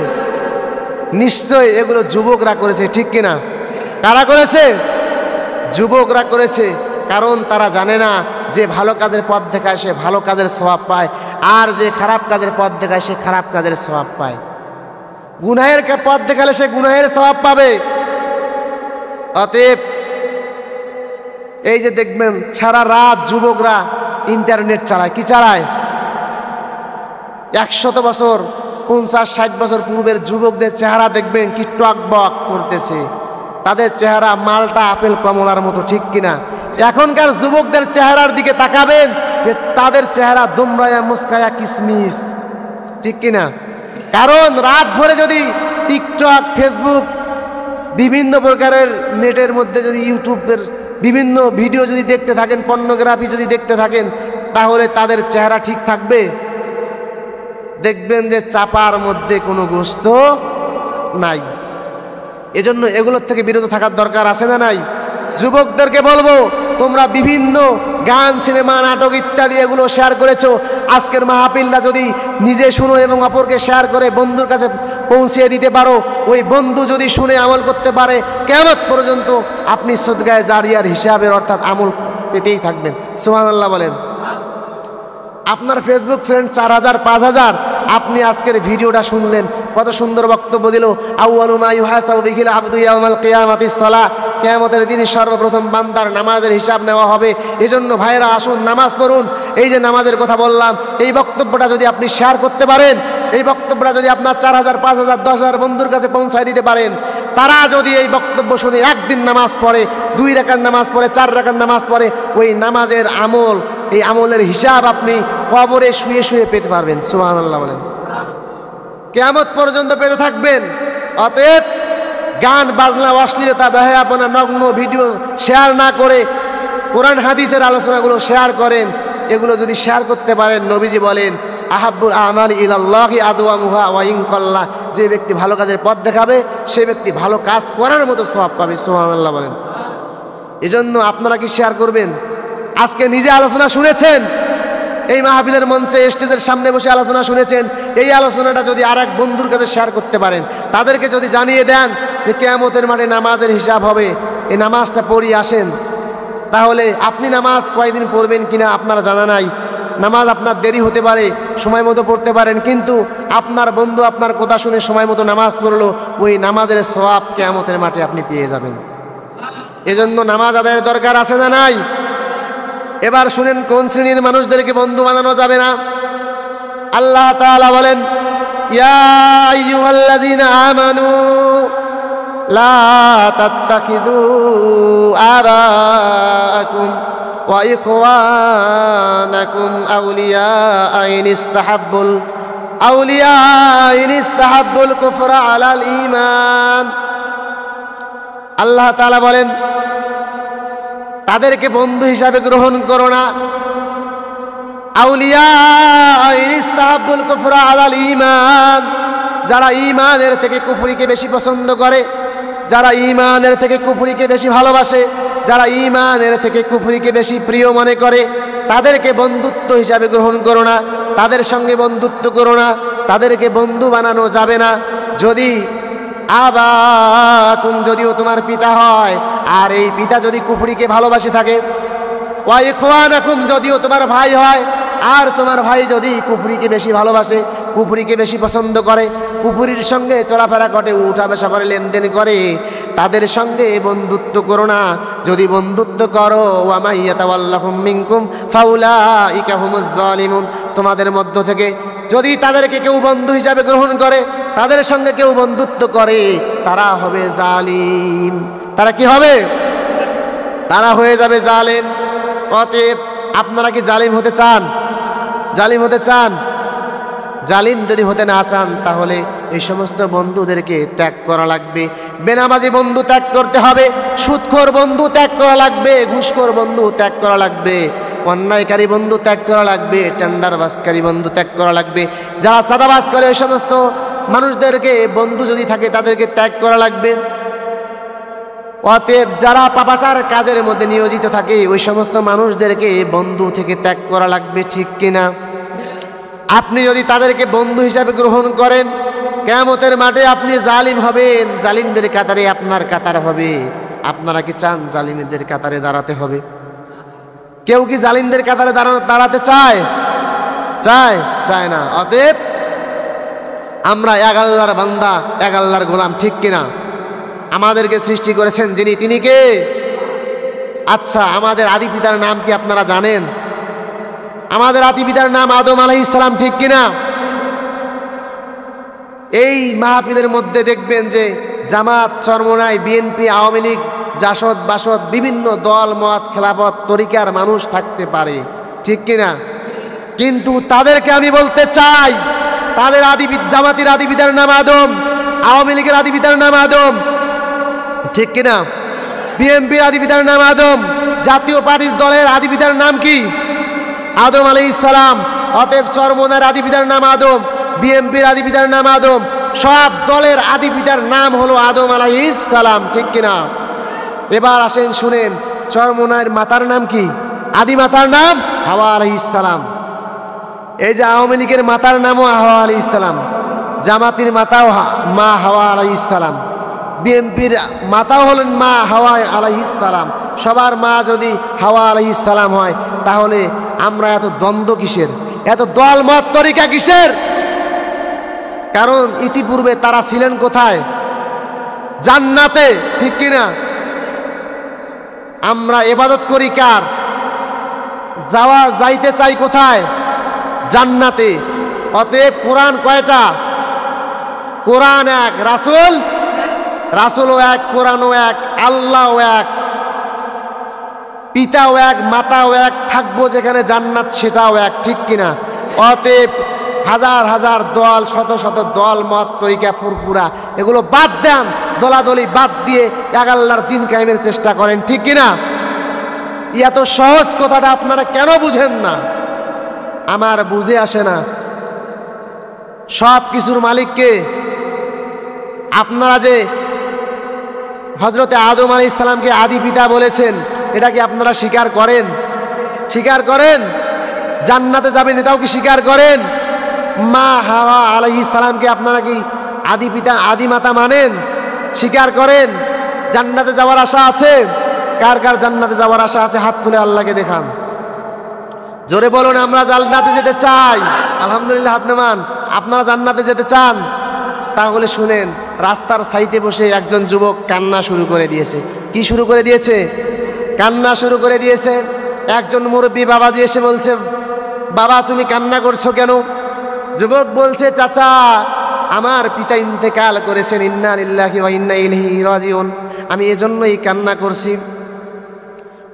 নিশ্চয় এগুলো যুবকরা করেছে, ঠিক কিনা? কারা করেছে? যুবকরা করেছে। কারণ তারা জানে না যে ভালো কাজের পথ দেখায় সে ভালো কাজের সওয়াব পায়, আর যে খারাপ কাজের পথ দেখায় সে খারাপ কাজের সওয়াব পায়। গুনাহের পথ দেখালে সে গুনাহের সওয়াব পাবে। অতএব এই যে দেখবেন সারা রাত যুবকরা ইন্টারনেট চালায়, কি চালায়? 100 বছর, 50-60 বছর পূর্বের যুবকদের চেহারা দেখবেন কি টকবক করতেছে, তাদের চেহারা মালটা আপেল কমলার মতো, ঠিক কিনা? এখনকার যুবকদের চেহারার দিকে তাকাবেন যে তাদের চেহারা দুমরায়া মুস্কায়া কিসমিস, ঠিক কিনা? কারণ রাত ভরে যদি টিকটক, ফেসবুক, বিভিন্ন প্রকারের নেটের মধ্যে যদি ইউটিউবের বিভিন্ন ভিডিও যদি দেখতে থাকেন, পর্নোগ্রাফি যদি দেখতে থাকেন, তাহলে তাদের চেহারা ঠিক থাকবে? দেখবেন যে চাপার মধ্যে কোনো গোস্ত নাই। এজন্য এগুলোর থেকে বিরত থাকার দরকার আছে না নাই? যুবকদেরকে বলবো, তোমরা বিভিন্ন গান, সিনেমা, নাটক ইত্যাদি এগুলো শেয়ার করেছো, আজকের মাহফিলটা যদি নিজে শুনো এবং অপরকে শেয়ার করে বন্ধুর কাছে পৌঁছিয়ে দিতে পারো, ওই বন্ধু যদি শুনে আমল করতে পারে, কিয়ামত পর্যন্ত আপনি সদকায়ে জারিয়ার হিসাবের অর্থাৎ আমল পেতেই থাকবেন। সুবহানাল্লাহ বলেন। আপনার ফেসবুক ফ্রেন্ড 4000-5000, আপনি আজকের ভিডিওটা শুনলেন, কত সুন্দর বক্তব্য দিল। আউয়ালু মা ইউহাসাবু বিহিল আবদু ইয়াউমাল কিয়ামাতিস সালাহ, কিয়ামতের দিনে সর্বপ্রথম বান্দার নামাজের হিসাব নেওয়া হবে। এজন্য ভাইরা আসুন নামাজ পড়ুন। এই যে নামাজের কথা বললাম, এই বক্তব্যটা যদি আপনি শেয়ার করতে পারেন, এই বক্তব্যটা যদি আপনার 4000, 5000, 10000 বন্ধুর কাছে পৌঁছায় দিতে পারেন, তারা যদি এই বক্তব্য শুনে একদিন নামাজ পড়ে, 2 রাকাত নামাজ পড়ে, 4 রাকাত নামাজ পড়ে, ওই নামাজের আমল, এই আমলের হিসাব আপনি কবরে শুয়ে শুয়ে পেতে পারবেন। সুবহানাল্লাহ বলেন। কিয়ামত পর্যন্ত পেতে থাকবেন। অতএব গান বাজনা, অশ্লীলতা, বেহায়াপনা, নগ্ন ভিডিও শেয়ার না করে কোরআন হাদিসের আলোচনাগুলো শেয়ার করেন। এগুলো যদি শেয়ার করতে পারেন, নবীজি বলেন আহাব্বুল আমালি ইলাল্লাহি আদওয়ামুহা ওয়া ইন কাল্লা, যে ব্যক্তি ভালো কাজের পথ দেখাবে সে ব্যক্তি ভালো কাজ করার মতো সওয়াব পাবে। সুবহানাল্লাহ বলেন। এজন্য আপনারা কি শেয়ার করবেন? আজকে নিজে আলোচনা শুনেছেন, এই মাহফিলের মঞ্চে স্টেজের সামনে বসে আলোচনা শুনেছেন, এই আলোচনাটা যদি আর এক বন্ধুর কাছে শেয়ার করতে পারেন, তাদেরকে যদি জানিয়ে দেন যে কিয়ামতের মাঠে নামাজের হিসাব হবে, এই নামাজটা পড়িয়ে আসেন, তাহলে আপনি নামাজ কয়দিন পড়বেন কিনা আপনার জানা নাই। নামাজ আপনার দেরি হতে পারে, সময় মতো পড়তে পারেন, কিন্তু আপনার বন্ধু আপনার কথা শুনে সময় মতো নামাজ পড়লো, ওই নামাজের সওয়াব কিয়ামতের মাঠে আপনি পেয়ে যাবেন। এজন্য নামাজ আদায়ের দরকার আছে না নাই? এবার শুনেন কোন শ্রেণীর মানুষদেরকে বন্ধু বানানো যাবে না। আল্লাহ তাআলা বলেন, ইয়া আইয়ুহাল্লাযীনা আমানু লা তাত্তাখিযু আবাআকুম ওয়া ইখওয়ানাকুম আউলিয়া ইন ইসতাহাব্বুল কুফরা আলাল ঈমান। আল্লাহ তাআলা বলেন, তাদেরকে বন্ধু হিসাবে গ্রহণ করো না। আউলিয়া ইন ইসতাহাব্বুল কুফরা আলাল ঈমান, যারা ঈমানের থেকে কুফরিকে বেশি পছন্দ করে, যারা ঈমানের থেকে কুফরিকে বেশি ভালোবাসে, যারা ঈমানের থেকে কুফরিকে বেশি প্রিয় মনে করে, তাদেরকে বন্ধুত্ব হিসাবে গ্রহণ করো না, তাদের সঙ্গে বন্ধুত্ব করো না, তাদেরকে বন্ধু বানানো যাবে না। যদি আবাকুম, যদিও তোমার পিতা হয়, আর এই পিতা যদি কুফরিকে ভালোবাসে থাকে, ওয়া ইখওয়ানাকুম, যদিও তোমার ভাই হয়, আর তোমার ভাই যদি কুফরিকে বেশি ভালোবাসে, কুফরিকে বেশি পছন্দ করে, কুফরির সঙ্গে চলাফেরা করে, উঠা বসা করে, লেনদেন করে, তাদের সঙ্গে বন্ধুত্ব করো না। যদি বন্ধুত্ব করো, ওয়া মান ইয়াতাওয়াল্লাহুম মিনকুম ফাউলাইকা হুমুজ জালিমুন, তোমাদের মধ্য থেকে যদি তাদেরকে কেউ বন্ধু হিসাবে গ্রহণ করে, তাদের সঙ্গে কেউ বন্ধুত্ব করে, তারা হবে জালিম। তারা কি হবে? তারা হয়ে যাবে জালিম। অতএব আপনারা কি জালিম হতে চান? জালিম হতে চান? জালিম যদি হতে না চান, তাহলে এই সমস্ত বন্ধুদেরকে ত্যাগ করা লাগবে। বেনামাজি বন্ধু ত্যাগ করতে হবে, সুদখোর বন্ধু ত্যাগ করা লাগবে, ঘুষখোর বন্ধু ত্যাগ করা লাগবে, অন্যায়কারী বন্ধু ত্যাগ করা লাগবে, টেন্ডারবাজকারী বন্ধু ত্যাগ করা লাগবে, যারা চাঁদাবাজ করে ওই সমস্ত মানুষদেরকে বন্ধু যদি থাকে তাদেরকে ত্যাগ করা লাগবে। অতএব যারা পাপাচার কাজের মধ্যে নিয়োজিত থাকে ওই সমস্ত মানুষদেরকে বন্ধু থেকে ত্যাগ করা লাগবে, ঠিক কিনা? আপনি যদি তাদেরকে বন্ধু হিসাবে গ্রহণ করেন, কিয়ামতের মাঠে আপনি জালিম হবেন, জালিমদের কাতারে আপনার কাতার হবে। আপনারা কি চান জালিমদের কাতারে দাঁড়াতে হবে? কেউ কি জালিমদের কাতারে দাঁড়াতে চায়? চায়? চায় না। অতএব আমরা এক আল্লাহর বান্দা, এক আল্লাহর গোলাম, ঠিক কিনা? আমাদেরকে সৃষ্টি করেছেন যিনি, তিনি কে? আচ্ছা, আমাদের আদি পিতার নাম কি আপনারা জানেন? আমাদের আদি পিতার নাম আদম আলাইহিস সালাম, ঠিক কিনা? এই মাহফিলের মধ্যে দেখবেন যে জামাত, চরমোনাই, বিএনপি, আওয়ামী লীগ, জাসদ, বাসদ, বিভিন্ন দল মত, খেলাফত, তরিকার মানুষ থাকতে পারে, ঠিক কিনা? কিন্তু তাদেরকে আমি বলতে চাই, তাদের জামাতের আদি পিতার নাম আদম, আওয়ামী লীগের আদি পিতার নাম আদম, ঠিক কিনা? বিএনপির আদি পিতার নাম আদম, জাতীয় পার্টির দলের আদি পিতার নাম কি? আদম আলাইহিস সালাম। অতএব চরমোনাইয়ের আদি পিতার নাম আদম, বিএনপির আদি পিতার নাম আদম, সব দলের আদি পিতার নাম হলো আদম আলাইহিস সালাম, ঠিক কিনা? এবার আসেন শুনেন, চরমোনাইয়ের মাতার নাম কি? আদি মাতার নাম হাওয়া আলাইহিস সালাম। এই যে আওয়ামী লীগের মাতার নামও হাওয়া আলাইহিস সালাম, জামাতের মাতাও মা হাওয়া আলাইহিস সালাম, বিএনপির মাতাও হলেন মা হাওয়া আলাইহিস সালাম। সবার মা যদি হাওয়া আলাইহিস সালাম হয়, তাহলে আমরা এত দ্বন্দ্ব কিসের? এত দল মত তরিকা কিসের? কারণ ইতিপূর্বে তারা ছিলেন কোথায়? জান্নাতে, ঠিক কিনা? আমরা ইবাদত করি কার? যাইতে চাই কোথায়? জান্নাতে। অতএব কোরআন কয়টা? কোরআন এক, রাসূলও এক, কোরআনও এক, আল্লাহও এক, পিতাও এক, মাতাও এক, থাকবো যেখানে জান্নাত সেটাও এক, ঠিক কিনা? অতএব হাজার হাজার দল, শত শত দল মত তরিকা ফুরফুরা এগুলো বাদ দেন, দলাদলি বাদ দিয়ে এক আল্লাহর দ্বীন কায়েমের চেষ্টা করেন, ঠিক কিনা? এত সহজ কথাটা আপনারা কেন বুঝেন না? আমার বুঝে আসে না। সব কিছুর মালিককে আপনারা যে হযরতে আদম আলাইহিস সালামকে আদি পিতা বলেছেন, এটা কি আপনারা স্বীকার করেন? স্বীকার করেন? জান্নাতে যাবেন এটাও কি স্বীকার করেন? মা হাওয়া আলাইহিস সালামকে আপনারা কি আদি পিতা, আদি মাতা মানেন? স্বীকার করেন? জান্নাতে যাওয়ার আশা আছে? কার কার জান্নাতে যাওয়ার আশা আছে? হাত তুলে আল্লাহকে দেখান, জোরে বলুন আমরা জান্নাতে যেতে চাই। আলহামদুলিল্লাহ, হাত নামান। আপনারা জান্নাতে যেতে চান? তাহলে শুনেন, রাস্তার সাইডে বসে একজন যুবক কান্না শুরু করে দিয়েছে। কি শুরু করে দিয়েছে? কান্না শুরু করে দিয়েছে। একজন মুরব্বী বাবাজি এসে বলছে, বাবা তুমি কান্না করছো কেন? যুবক বলছে, চাচা আমার পিতা ইন্তেকাল করেছেন, ইন্না লিল্লাহি ওয়া ইন্না ইলাইহি রাজিউন, আমি এজন্যই কান্না করছি।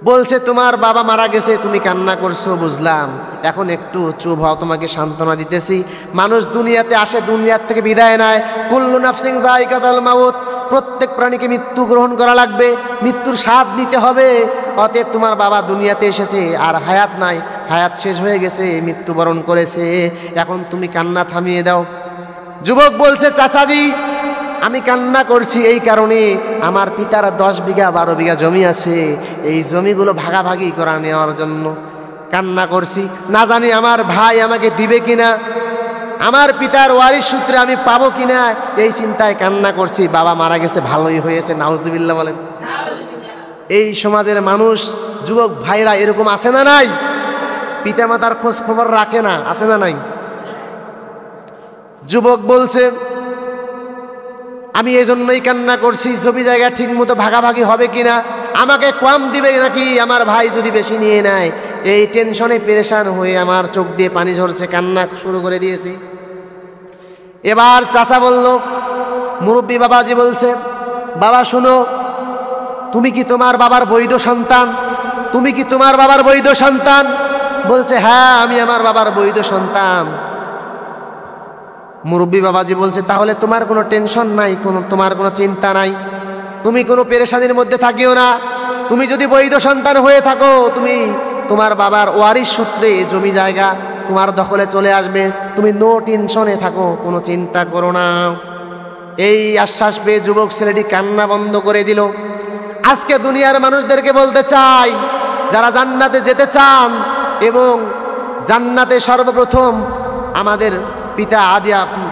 বলছে, তোমার বাবা মারা গেছে, তুমি কান্না করছো, বুঝলাম, এখন একটু চুপ হও, তোমাকে সান্ত্বনা দিতেছি। মানুষ দুনিয়াতে আসে, দুনিয়ার থেকে বিদায় নেয়। কুল্লু নাফসিন যায়িকাতুল মাউত, প্রত্যেক প্রাণীকে মৃত্যু গ্রহণ করা লাগবে, মৃত্যুর স্বাদ নিতে হবে। অতএব তোমার বাবা দুনিয়াতে এসেছে, আর হায়াত নাই, হায়াত শেষ হয়ে গেছে, মৃত্যুবরণ করেছে, এখন তুমি কান্না থামিয়ে দাও। যুবক বলছে, চাচাজি আমি কান্না করছি এই কারণে, আমার পিতার 10 বিঘা 12 বিঘা জমি আছে, এই জমিগুলো ভাগাভাগি করা নেওয়ার জন্য কান্না করছি। না জানি আমার ভাই আমাকে দিবে কিনা, আমার পিতার ওয়ারিশ সূত্রে আমি পাবো কিনা, এই চিন্তায় কান্না করছি। বাবা মারা গেছে, ভালোই হয়েছে, নাউজুবিল্লাহ বলেন। এই সমাজের মানুষ, যুবক ভাইরা এরকম আছে না নাই? পিতামাতার খোঁজ খবর রাখে না, আছে না নাই? যুবক বলছে, আমি এই জন্যই কান্না করছি, জমি জায়গা ঠিক মতো ভাগাভাগি হবে কিনা, আমাকে কম দিবে নাকি আমার ভাই যদি বেশি নিয়ে নেয়, এই টেনশনে পেরেশান হয়ে আমার চোখ দিয়ে পানি ঝরছে, কান্না শুরু করে দিয়েছি। এবার চাচা বলল, মুরব্বী বাবাজি বলছে, বাবা শোনো, তুমি কি তোমার বাবার বৈধ সন্তান? তুমি কি তোমার বাবার বৈধ সন্তান? বলছে, হ্যাঁ আমি আমার বাবার বৈধ সন্তান। মুরব্বী বাবাজি বলছে, তাহলে তোমার কোনো টেনশন নাই, তোমার কোনো চিন্তা নাই, তুমি কোনো পেরেশানির মধ্যে থাকিও না। তুমি যদি বৈধ সন্তান হয়ে থাকো, তুমি তোমার বাবার ওয়ারিশ সূত্রে জমি জায়গা তোমার দখলে চলে আসবে, তুমি নো টেনশনে থাকো, কোনো চিন্তা করো না। এই আশ্বাস পেয়ে যুবক ছেলেটি কান্না বন্ধ করে দিল। আজকে দুনিয়ার মানুষদেরকে বলতে চাই, যারা জান্নাতে যেতে চান এবং জান্নাতে সর্বপ্রথম আমাদের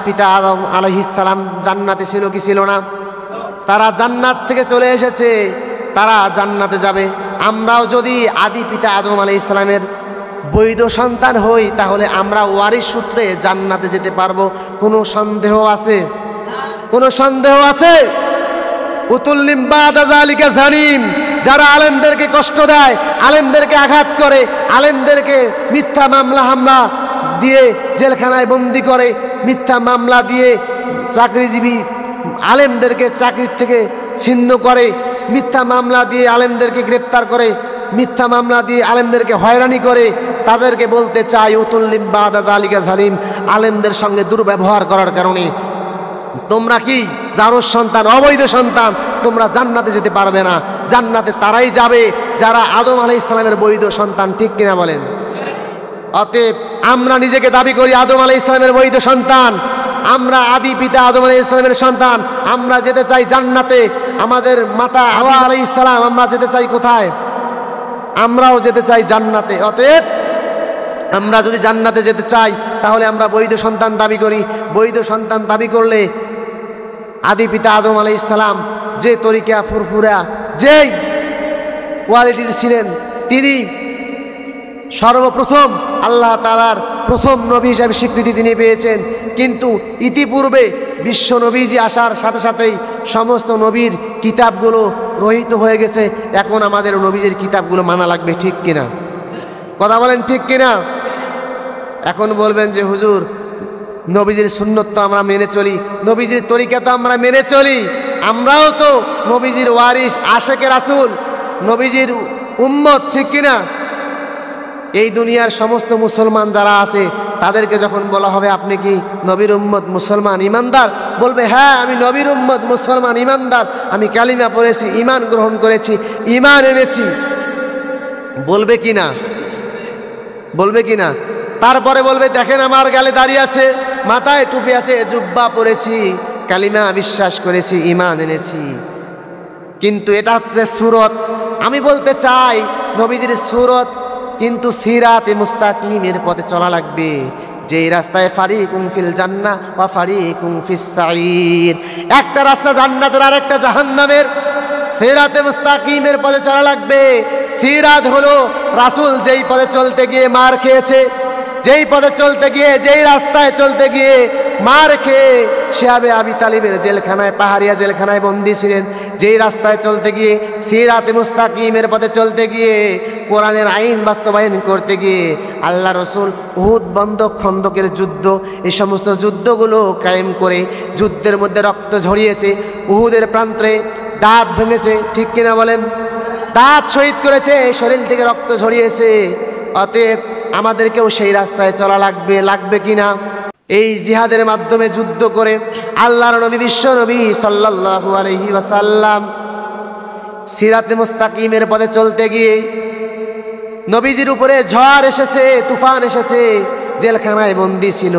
পিতা আদম আলাইহিস সালাম জান্নাতে ছিল কি ছিল না? তারা জান্নাত থেকে চলে এসেছে, তারা জান্নাতে যাবে। আমরাও যদি আদি পিতা আদম আলাইহিস সালামের বৈধ সন্তান হই, তাহলে আমরা ওয়ারিশ সূত্রে জান্নাতে যেতে পারবো। কোনো সন্দেহ আছে? কোনো সন্দেহ আছে? উতুল্লিম বাদা যালিকা জানিম, যারা আলেমদেরকে কষ্ট দেয়, আলেমদেরকে আঘাত করে, আলেমদেরকে মিথ্যা মামলা হামলা দিয়ে জেলখানায় বন্দি করে, মিথ্যা মামলা দিয়ে চাকরিজীবী আলেমদেরকে চাকরির থেকে ছিন্ন করে, মিথ্যা মামলা দিয়ে আলেমদেরকে গ্রেপ্তার করে, মিথ্যা মামলা দিয়ে আলেমদেরকে হয়রানি করে, তাদেরকে বলতে চাই, উতুল্লিম বাদা যালিকা জানিম, আলেমদের সঙ্গে দুর্ব্যবহার করার কারণে তোমরা কি যারোর সন্তান, অবৈধ সন্তান, তোমরা জান্নাতে যেতে পারবে না। জান্নাতে তারাই যাবে যারা আদম আলাইহিস সালামের বৈধ সন্তান, ঠিক কিনা বলেন? অতএব আমরা নিজেকে দাবি করি আদম আলাইহিস সালামের বৈধ সন্তান, আমরা আদি পিতা আদম আলাইহিস সালামের সন্তান, আমরা যেতে চাই জান্নাতে। আমাদের মাতা হাওয়া আলাইহিস সালাম, আমরা যেতে চাই কোথায়? আমরাও যেতে চাই জান্নাতে। অতএব আমরা যদি জান্নাতে যেতে চাই, তাহলে আমরা বৈধ সন্তান দাবি করি। বৈধ সন্তান দাবি করলে আদি পিতা আদম আলাইহিস সালাম যে তরিকা ফুরফুরা, যেই কোয়ালিটির ছিলেন, তিনি সর্বপ্রথম আল্লাহ তাআলার প্রথম নবী হিসাবে স্বীকৃতি তিনি পেয়েছেন। কিন্তু ইতিপূর্বে বিশ্ব নবীজি আসার সাথে সাথেই সমস্ত নবীর কিতাবগুলো রহিত হয়ে গেছে। এখন আমাদের নবীজির কিতাবগুলো মানা লাগবে, ঠিক কিনা? কথা বলেন, ঠিক কিনা? এখন বলবেন যে হুজুর, নবীজির সুন্নত তো আমরা মেনে চলি, নবীজির তরিকা তো আমরা মেনে চলি, আমরাও তো নবীজির ওয়ারিস, আশেকে রাসূল, নবীজির উম্মত, ঠিক কিনা? এই দুনিয়ার সমস্ত মুসলমান যারা আছে, তাদেরকে যখন বলা হবে আপনি কি নবীর উম্মত, মুসলমান, ইমানদার, বলবে হ্যাঁ আমি নবীর উম্মত, মুসলমান, ইমানদার, আমি কালিমা পড়েছি, ঈমান গ্রহণ করেছি, ঈমান এনেছি। বলবে কি না? বলবে কি না? তারপরে বলবে, দেখেন আমার গালে দাঁড়িয়ে আছে, মাথায় টুপি আছে, জুব্বা পরেছি, কালিমা বিশ্বাস করেছি, ঈমান এনেছি। কিন্তু এটা হচ্ছে সুরত। আমি বলতে চাই, নবীজির সুরত, কিন্তু সিরাতে মুস্তাকিমের পথে চলা লাগবে, যেই রাস্তায় ফারিকুম ফিল জান্নাহ ওয়া ফারিকুম ফিস সাঈর, একটা রাস্তা জান্নাতের আর একটা জাহান্নামের। সিরাতে মুস্তাকিমের পথে চলা লাগবে। সিরাত হলো রাসূল যেই পথে চলতে গিয়ে মার খেয়েছে, যেই পথে চলতে গিয়ে, যেই রাস্তায় চলতে গিয়ে মার খেয়ে শিহাবে আবি তালিবের জেলখানায়, পাহাড়িয়া জেলখানায় বন্দী ছিলেন, যেই রাস্তায় চলতে গিয়ে, সিরাতে মুস্তাকিমের পথে চলতে গিয়ে, কোরআনের আইন বাস্তবায়ন করতে গিয়ে আল্লাহ রসুল উহুদ, বন্দক, খন্দকের যুদ্ধ, এই সমস্ত যুদ্ধগুলো কায়েম করে যুদ্ধের মধ্যে রক্ত ঝরিয়েছে, উহুদের প্রান্তে দাঁত ভেঙেছে, ঠিক কিনা বলেন? দাঁত শহীদ করেছে, শরীর থেকে রক্ত ঝরিয়েছে। অতএব আমাদেরকেও সেই রাস্তায় চলা লাগবে, লাগবে কিনা? এই জিহাদের মাধ্যমে যুদ্ধ করে আল্লাহর নবী, বিশ্ব নবী সাল্লাল্লাহু আলাইহি ওয়াসাল্লাম সিরাতে মুস্তাকিমের পথে চলতে গিয়ে নবীজির উপরে ঝড় এসেছে, তুফান এসেছে, জেলখানায় বন্দী ছিল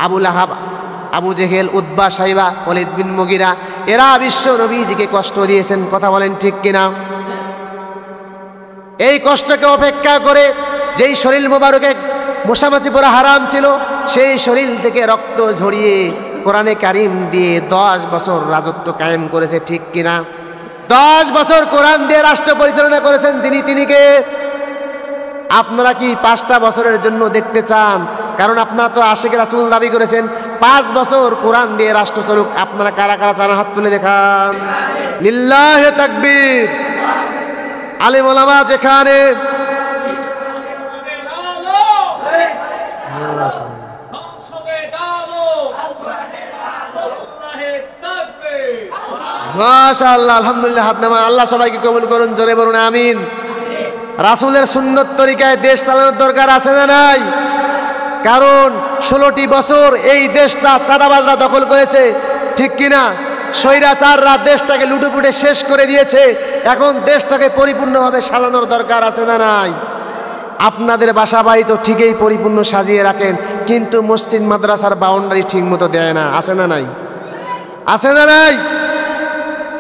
আবু লাহাব, আবু জেহেল, উতবা, সাইবা, ওয়ালিদ বিন মুগিরা, এরা বিশ্ব নবীজিকে কষ্ট দিয়েছেন। কথা বলেন, ঠিক কিনা? এই কষ্টকে অপেক্ষা করে যেই শরীর মোবারকে মশামাছি পরা হারাম ছিল, সেই শরীর থেকে রক্ত ঝরিয়ে কোরআনে কারিম দিয়ে 10 বছর রাজত্ব কায়েম করেছে, ঠিক কিনা? 10 বছর কোরআন দিয়ে রাষ্ট্র পরিচালনা করেছেন যিনি, তিনিকে আপনারা কি 5টা বছরের জন্য দেখতে চান? কারণ আপনারা তো আশিক রাসূল দাবি করেছেন, 5 বছর কোরআন দিয়ে রাষ্ট্র চলুক। আপনারা কারা কারা চান হাত তুলে দেখান। লিল্লাহে তাকবীর। আলেম ওলামা যেখানে মাশাআল্লাহ আলহামদুলিল্লাহ। আপনারা আল্লাহ সবাইকে কবুল করুন, জোরে বলুন আমিন। রাসূলের সুন্নত তরিকায় দেশ চালানোর দরকার আছে না নাই? কারণ 16টি বছর এই দেশটা চাঁদাবাজরা দখল করেছে, ঠিক কিনা? স্বৈরাচাররা দেশটাকে লুটুপুটে শেষ করে দিয়েছে। এখন দেশটাকে পরিপূর্ণভাবে সাজানোর দরকার আছে না নাই? আপনাদের বাসা বাড়ি তো ঠিকই পরিপূর্ণ সাজিয়ে রাখেন, কিন্তু মসজিদ মাদ্রাসার বাউন্ডারি ঠিক মতো দেয় না, আছে না নাই? আছে না নাই?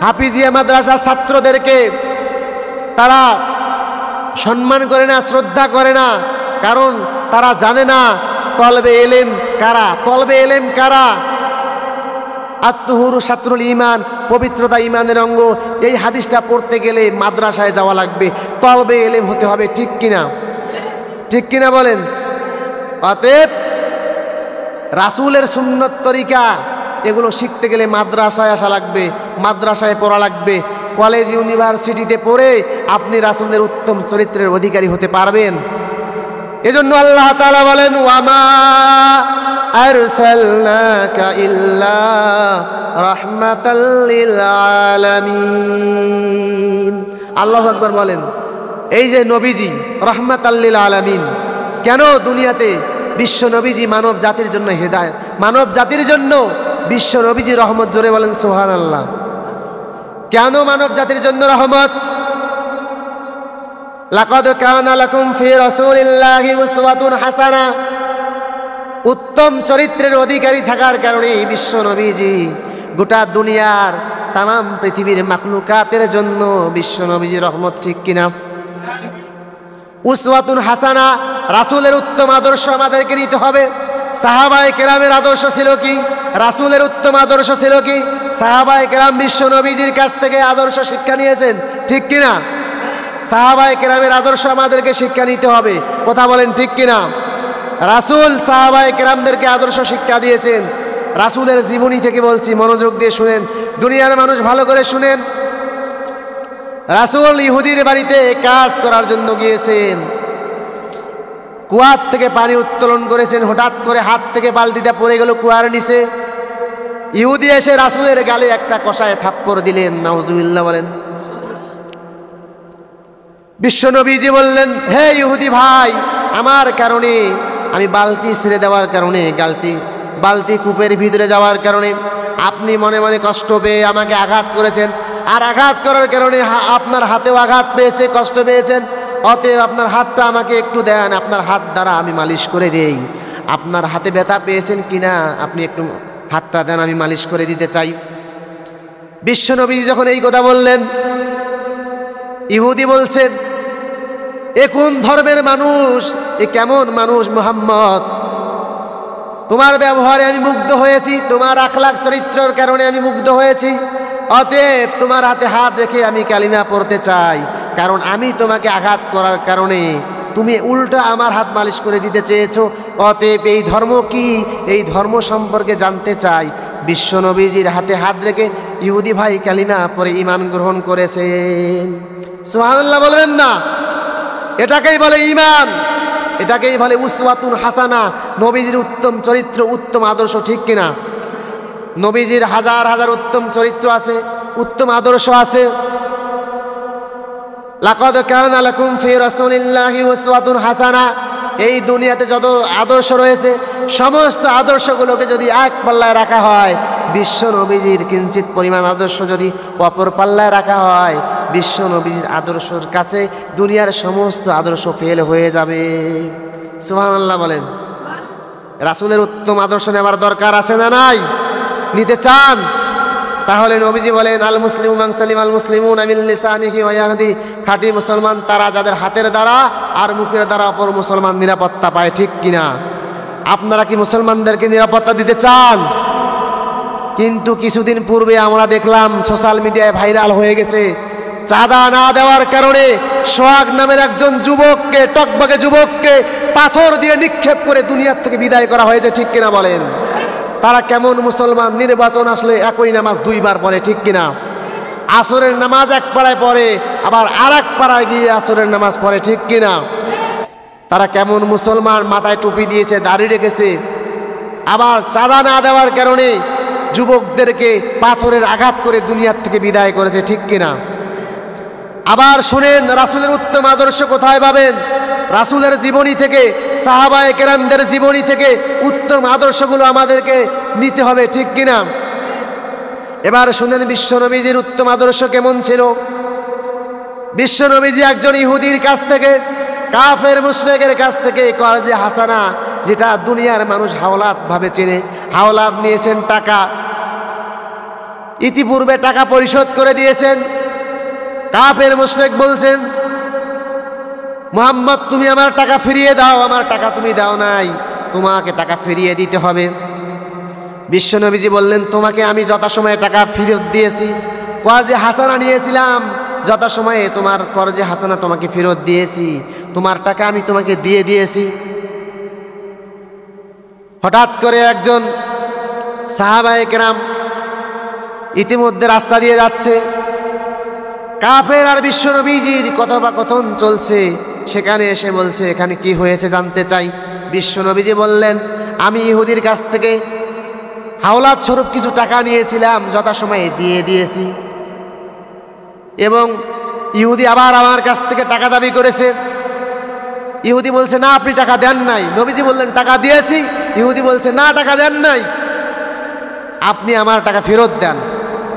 হাফিজিয়া মাদ্রাসার ছাত্রদেরকে তারা সম্মান করে না, শ্রদ্ধা করে না, কারণ তারা জানে না তলবে এলেম কারা। তলবে এলেম কারা? আত্মহুরু শাত্রুল ইমান, পবিত্রতা ইমানের অঙ্গ। এই হাদিসটা পড়তে গেলে মাদ্রাসায় যাওয়া লাগবে, তলবে এলেম হতে হবে, ঠিক কিনা? ঠিক কিনা বলেন? অতএব রাসূলের সুন্নত তরিকা এগুলো শিখতে গেলে মাদ্রাসায় আসা লাগবে, মাদ্রাসায় পড়া লাগবে। কলেজ ইউনিভার্সিটিতে পড়ে আপনি রাসূলের উত্তম চরিত্রের অধিকারী হতে পারবেন। এজন্য আল্লাহ তাআলা বলেন, ওয়ামা আরসালনাকা ইল্লা রাহমাতাল লিল আলামিন। আল্লাহু আকবার বলেন। এই যে নবীজি রাহমাতাল লিল আলামিন, কেন দুনিয়াতে বিশ্ব নবীজি মানব জাতির জন্য হেদায়েত, মানব জাতির জন্য বিশ্ব নবীজি রহমত। জোরে বলেন সুবহানাল্লাহ। কেন মানব জাতির জন্য রহমত? লাকাদ কানা লাকুম ফি রাসূলিল্লাহি উসওয়াতুন হাসানা। উত্তম চরিত্রের অধিকারী থাকার কারণে বিশ্ব নবীজি গোটা দুনিয়ার তামাম পৃথিবীর মাখলুকাতের জন্য বিশ্ব নবীজি রহমত, ঠিক কিনা? উসওয়াতুন হাসানা, রাসূলের উত্তম আদর্শ আমাদেরকে নিতে হবে। সাহাবায়ে কেরামের আদর্শ ছিল কি? রাসূলের উত্তম আদর্শ ছিল কি? সাহাবায়ে কেরাম বিশ্ব নবীজির কাছ থেকে আদর্শ শিক্ষা নিয়েছেন, ঠিক কিনা? সাহাবায়ে কেরামের আদর্শ আমাদেরকে শিক্ষা নিতে হবে, কথা বলেন ঠিক কিনা? রাসূল সাহাবায়ে কেরামদেরকে আদর্শ শিক্ষা দিয়েছেন। রাসূলের জীবনী থেকে বলছি, মনোযোগ দিয়ে শুনেন, দুনিয়ার মানুষ ভালো করে শুনেন। রাসূল ইহুদির বাড়িতে কাজ করার জন্য গিয়েছেন। কুয়ার থেকে পানি উত্তোলন করেছেন, হঠাৎ করে হাত থেকে বালতিটা পড়ে গেল কুয়ার নিচে। ইহুদি এসে রাসূলের গালে একটা কষায় থাপ্পড় দিলেন, নাউজুবিল্লাহ বলেন। বিশ্বনবীজি বললেন, হে ইহুদি ভাই, আমার কারণে, আমি বালতি ছেড়ে দেওয়ার কারণে, বালতি কূপের ভিতরে যাওয়ার কারণে আপনি মনে মনে কষ্ট পেয়ে আমাকে আঘাত করেছেন, আর আঘাত করার কারণে আপনার হাতেও আঘাত পেয়েছে, কষ্ট পেয়েছেন। অতএব আপনার হাতটা আমাকে একটু দেন, আপনার হাত দ্বারা আমি মালিশ করে দেই। আপনার হাতে ব্যথা পেয়েছেন কিনা আপনি একটু হাতটা দেন, আমি মালিশ করে দিতে চাই। বিশ্বনবী যখন এই কথা বললেন, ইহুদি বলছেন, এ কোন ধর্মের মানুষ, এ কেমন মানুষ মুহাম্মদ? তোমার ব্যবহারে আমি মুগ্ধ হয়েছি, তোমার আখলাক চরিত্রের কারণে আমি মুগ্ধ হয়েছি। অতএব তোমার হাতে হাত রেখে আমি কালিমা পড়তে চাই, কারণ আমি তোমাকে আঘাত করার কারণে তুমি উল্টা আমার হাত মালিশ করে দিতে চেয়েছো। অতএব এই ধর্ম কি, এই ধর্ম সম্পর্কে জানতে চাই। বিশ্বনবীজির হাতে হাত রেখে ইহুদি ভাই কালিমা পড়ে ঈমান গ্রহণ করেছেন। সুবহানাল্লাহ বলবেন না? এটাকেই বলে ঈমান, এটাকেই বলে উসওয়াতুন হাসানা, নবীজির উত্তম চরিত্র, উত্তম আদর্শ, ঠিক কিনা? নবীজির হাজার হাজার উত্তম চরিত্র আছে, উত্তম আদর্শ আছে। লাকাদ কানা লাকুম ফি রাসূলিল্লাহি উসওয়াতুন হাসানা। এই দুনিয়াতে যত আদর্শ রয়েছে, সমস্ত আদর্শগুলোকে যদি এক পাল্লায় রাখা হয়, বিশ্ব নবীজির কিঞ্চিত পরিমাণ আদর্শ যদি অপর পাল্লায় রাখা হয়, বিশ্ব নবীজির আদর্শের কাছে দুনিয়ার সমস্ত আদর্শ ফেল হয়ে যাবে। সুবহানাল্লাহ বলেন। রাসূলের উত্তম আদর্শ নেওয়ার দরকার আছে না নাই? নিতে চান? তাহলে নবীজি বলেন, আল মুসলিমু মান সালিমা আল মুসলিমুনা মিন লিসানিহি ওয়া ইয়াদি। খাঁটি মুসলমান তারা যাদের হাতের দ্বারা আর মুখের দ্বারা অপর মুসলমান নিরাপত্তা পায়, ঠিক কিনা? আপনারা কি মুসলমানদেরকে নিরাপত্তা দিতে চান? কিন্তু কিছুদিন পূর্বে আমরা দেখলাম সোশ্যাল মিডিয়ায় ভাইরাল হয়ে গেছে, চাঁদা না দেওয়ার কারণে সোহাগ নামের একজন যুবককে, টকবকে যুবককে পাথর দিয়ে নিক্ষেপ করে দুনিয়ার থেকে বিদায় করা হয়েছে, ঠিক কিনা বলেন? তারা কেমন মুসলমান, নির্বাচন আসলে একই নামাজ দুইবার পড়ে, ঠিক কিনা? আসরের নামাজ এক পাড়ায় পড়ে, আবার আর এক পাড়ায় গিয়ে আসরের নামাজ পড়ে, ঠিক কিনা? তারা কেমন মুসলমান, মাথায় টুপি দিয়েছে, দাড়ি রেখেছে, আবার চাঁদা না দেওয়ার কারণে যুবকদেরকে পাথরের আঘাত করে দুনিয়ার থেকে বিদায় করেছে, ঠিক কিনা? আবার শুনেন, রাসূলের উত্তম আদর্শ কোথায় পাবেন? রাসূলের জীবনী থেকে, সাহাবায়ে কেরামদের জীবনী থেকে উত্তম আদর্শগুলো আমাদেরকে নিতে হবে, ঠিক কিনা? এবার শুনেন বিশ্বনবীজির উত্তম আদর্শ কেমন ছিল। বিশ্বনবীজি একজন ইহুদির কাছ থেকে, কাফের মুশরিকের কাছ থেকে কর্জে হাসানা, যেটা দুনিয়ার মানুষ হাওলাত ভাবে চেনে, হাওলাত নিয়েছেন টাকা, ইতিপূর্বে টাকা পরিশোধ করে দিয়েছেন। কাফের মুশরিক বলছেন, মুহাম্মদ তুমি আমার টাকা ফিরিয়ে দাও, আমার টাকা তুমি দাও নাই, তোমাকে টাকা ফিরিয়ে দিতে হবে। বিশ্বনবীজি বললেন, তোমাকে আমি যথাসময়ে টাকা ফেরত দিয়েছি, কর্জে হাসানা নিয়েছিলাম, যথাসময়ে তোমার কর্জে হাসানা তোমাকে ফেরত দিয়েছি, তোমার টাকা আমি তোমাকে দিয়ে দিয়েছি। হঠাৎ করে একজন সাহাবায়ে কেরাম ইতিমধ্যে রাস্তা দিয়ে যাচ্ছে, কাফের আর বিশ্বনবীজির কথোপকথন চলছে, সেখানে এসে বলছে, এখানে কি হয়েছে জানতে চাই। বিশ্বনবীজি বললেন, আমি ইহুদির কাছ থেকে হাওলাত স্বরূপ কিছু টাকা নিয়েছিলাম, যথাসময়ে দিয়ে দিয়েছি, এবং ইহুদি আবার আমার কাছ থেকে টাকা দাবি করেছে। ইহুদি বলছে, না আপনি টাকা দেন নাই। নবীজি বললেন, টাকা দিয়েছি। ইহুদি বলছে, না টাকা দেন নাই, আপনি আমার টাকা ফেরত দেন।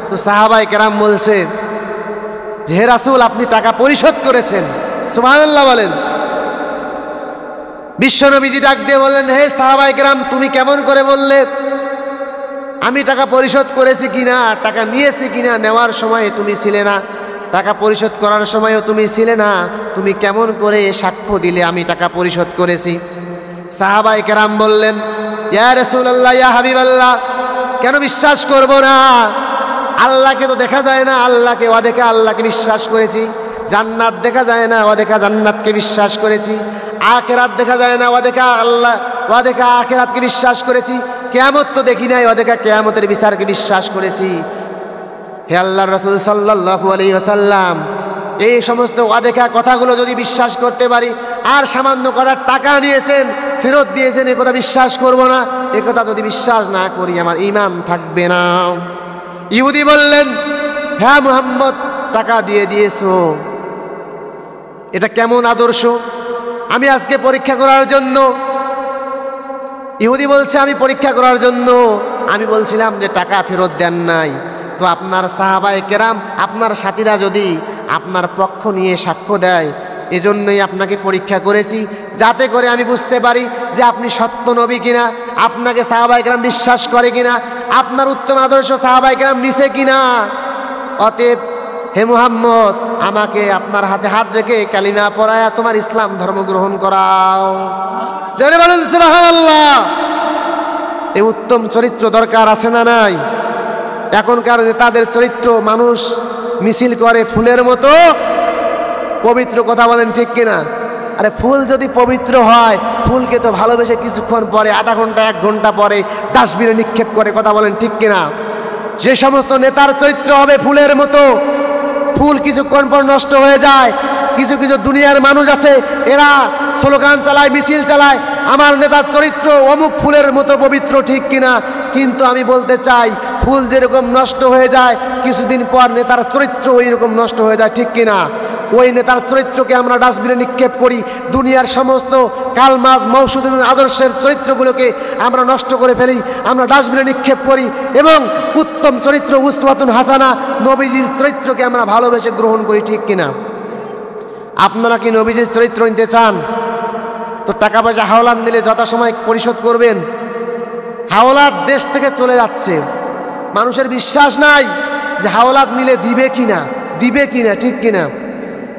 তো সাহাবায়ে কেরাম বলছে যে, হে রাসূল, আপনি টাকা পরিশোধ করেছেন। সুবহানাল্লাহ বলেন। বিশ্বনবীজি ডাক দিয়ে বললেন, হে সাহাবায়ে কেরাম, তুমি কেমন করে বললে আমি টাকা পরিশোধ করেছি কিনা, টাকা নিয়েছি কিনা? নেওয়ার সময় তুমি ছিলে না, টাকা পরিশোধ করার সময়ও তুমি ছিলে না, তুমি কেমন করে সাক্ষ্য দিলে আমি টাকা পরিশোধ করেছি? সাহাবায়ে কেরাম বললেন, ইয়া রাসূলুল্লাহ, ইয়া হাবিবাল্লাহ, কেন বিশ্বাস করব না? আল্লাহকে তো দেখা যায় না, আল্লাহকে ওয়াদেখা আল্লাহকে বিশ্বাস করেছি। জান্নাত দেখা যায় না, ওয়াদেখা জান্নাতকে বিশ্বাস করেছি। আখিরাত দেখা যায় না, ওয়াদেখা আল্লাহ ওয়াদেখা আখিরাতকে বিশ্বাস করেছি। কিয়ামত তো দেখি নাই, ওয়াদেখা কিয়ামতের বিচারকে বিশ্বাস করেছি। হে আল্লাহর রাসূল সাল্লাল্লাহু আলাইহি ওয়াসাল্লাম, এই সমস্ত ওয়াদেখা কথাগুলো যদি বিশ্বাস করতে পারি, আর সামান্য করার টাকা নিয়েছেন, ফেরত দিয়েছেন, এ কথা বিশ্বাস করব না? এ কথা যদি বিশ্বাস না করি, আমার ঈমান থাকবে না। ইহুদি বললেন, হ্যাঁ মুহাম্মদ, টাকা দিয়ে দিয়েছো। এটা কেমন আদর্শ? আমি আজকে পরীক্ষা করার জন্য, ইহুদি বলছে আমি পরীক্ষা করার জন্য আমি বলছিলাম যে টাকা ফেরত দেন নাই, তো আপনার সাহাবায়ে কেরাম, আপনার সাথীরা যদি আপনার পক্ষ নিয়ে সাক্ষ্য দেয়, এজন্যই আপনাকে পরীক্ষা করেছি, যাতে করে আমি বুঝতে পারি যে আপনি সত্য নবী কিনা, আপনাকে সাহাবায়ে কেরাম বিশ্বাস করে কিনা, আপনার উত্তম আদর্শ সাহাবায়ে কেরাম নিছে কিনা। অতএব হে মুহাম্মদ, আমাকে আপনার হাতে হাত রেখে কালিমা পড়ায়া তোমার ইসলাম ধর্ম গ্রহণ করাও। জোরে বলেন সুবহানাল্লাহ। এই উত্তম চরিত্র দরকার আছে না নাই? এখনকার নেতাদের চরিত্র মানুষ মিছিল করে ফুলের মতো, পবিত্র কথা বলেন, ঠিক কিনা? আরে ফুল যদি পবিত্র হয়, ফুলকে তো ভালোবেসে কিছুক্ষণ পরে, আধা ঘন্টা 1 ঘন্টা পরে ডাস্টবিনে নিক্ষেপ করে, কথা বলেন, ঠিক কিনা? যে সমস্ত নেতার চরিত্র হবে ফুলের মতো, ফুল কিছুক্ষণ পর নষ্ট হয়ে যায়। কিছু কিছু দুনিয়ার মানুষ আছে, এরা স্লোগান চালায়, মিছিল চালায়, আমার নেতার চরিত্র অমুক ফুলের মতো পবিত্র, ঠিক কিনা? কিন্তু আমি বলতে চাই, ফুল যেরকম নষ্ট হয়ে যায়, কিছুদিন পর নেতার চরিত্র ওই রকম নষ্ট হয়ে যায়, ঠিক কিনা? ওই নেতার চরিত্রকে আমরা ডাস্টবিনে নিক্ষেপ করি, দুনিয়ার সমস্ত কালমাজ মওসুদের আদর্শের চরিত্রগুলোকে আমরা নষ্ট করে ফেলি, আমরা ডাস্টবিনে নিক্ষেপ করি, এবং উত্তম চরিত্র উসওয়াতুন হাসানা নবীজির চরিত্রকে আমরা ভালোবেসে গ্রহণ করি, ঠিক কিনা? আপনারা কি নবীজির চরিত্র নিতে চান? তো টাকা পয়সা হাওলাত নিলে যথাসময় পরিশোধ করবেন। হাওলাত দেশ থেকে চলে যাচ্ছে, মানুষের বিশ্বাস নাই যে হাওলাত নিলে দিবে কিনা, ঠিক কিনা?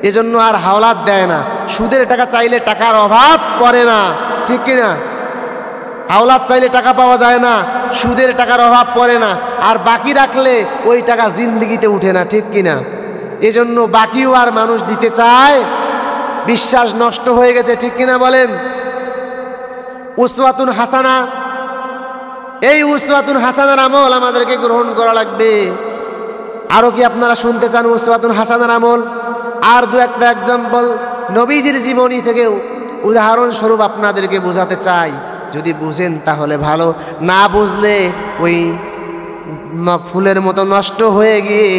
এজন্য আর হাওলাত দেয় না। সুদের টাকা চাইলে টাকার অভাব পড়ে না, ঠিক কিনা? হাওলাত চাইলে টাকা পাওয়া যায় না, সুদের টাকার অভাব পড়ে না, আর বাকি রাখলে ওই টাকা জিন্দেগিতে উঠে না, ঠিক কিনা? এজন্য বাকিও আর মানুষ দিতে চায়, বিশ্বাস নষ্ট হয়ে গেছে, ঠিক কিনা বলেন? উসওয়াতুন হাসানা এই উসওয়াতুন হাসানার আমল আমাদেরকে গ্রহণ করা লাগবে। আরো কি আপনারা শুনতে চান উসওয়াতুন হাসানার আমল? আর দু একটা এক্সাম্পল নবীজির জীবনী থেকেও উদাহরণস্বরূপ আপনাদেরকে বোঝাতে চাই। যদি বুঝেন তাহলে ভালো, না বুঝলে ওই ফুলের মতো নষ্ট হয়ে গিয়ে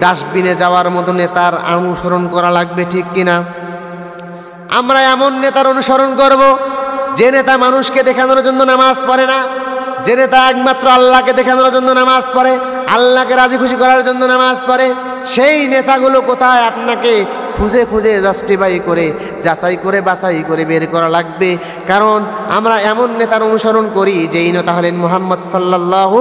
ডাস্টবিনে যাওয়ার মতো নেতার অনুসরণ করা লাগবে, ঠিক কিনা? আমরা এমন নেতার অনুসরণ করব যে নেতা মানুষকে দেখানোর জন্য নামাজ পড়ে না, যে নেতা একমাত্র আল্লাহকে দেখানোর জন্য নামাজ পড়ে, আল্লাহকে রাজি খুশি করার জন্য নামাজ পড়ে। সেই নেতাগুলো কোথায় আপনাকে খুঁজে খুঁজে জাস্টিফাই করে, যাচাই করে, বাছাই করে বের করা লাগবে। কারণ আমরা এমন নেতার অনুসরণ করি যেই নেতা হলেন মুহাম্মদ সাল্লাল্লাহু,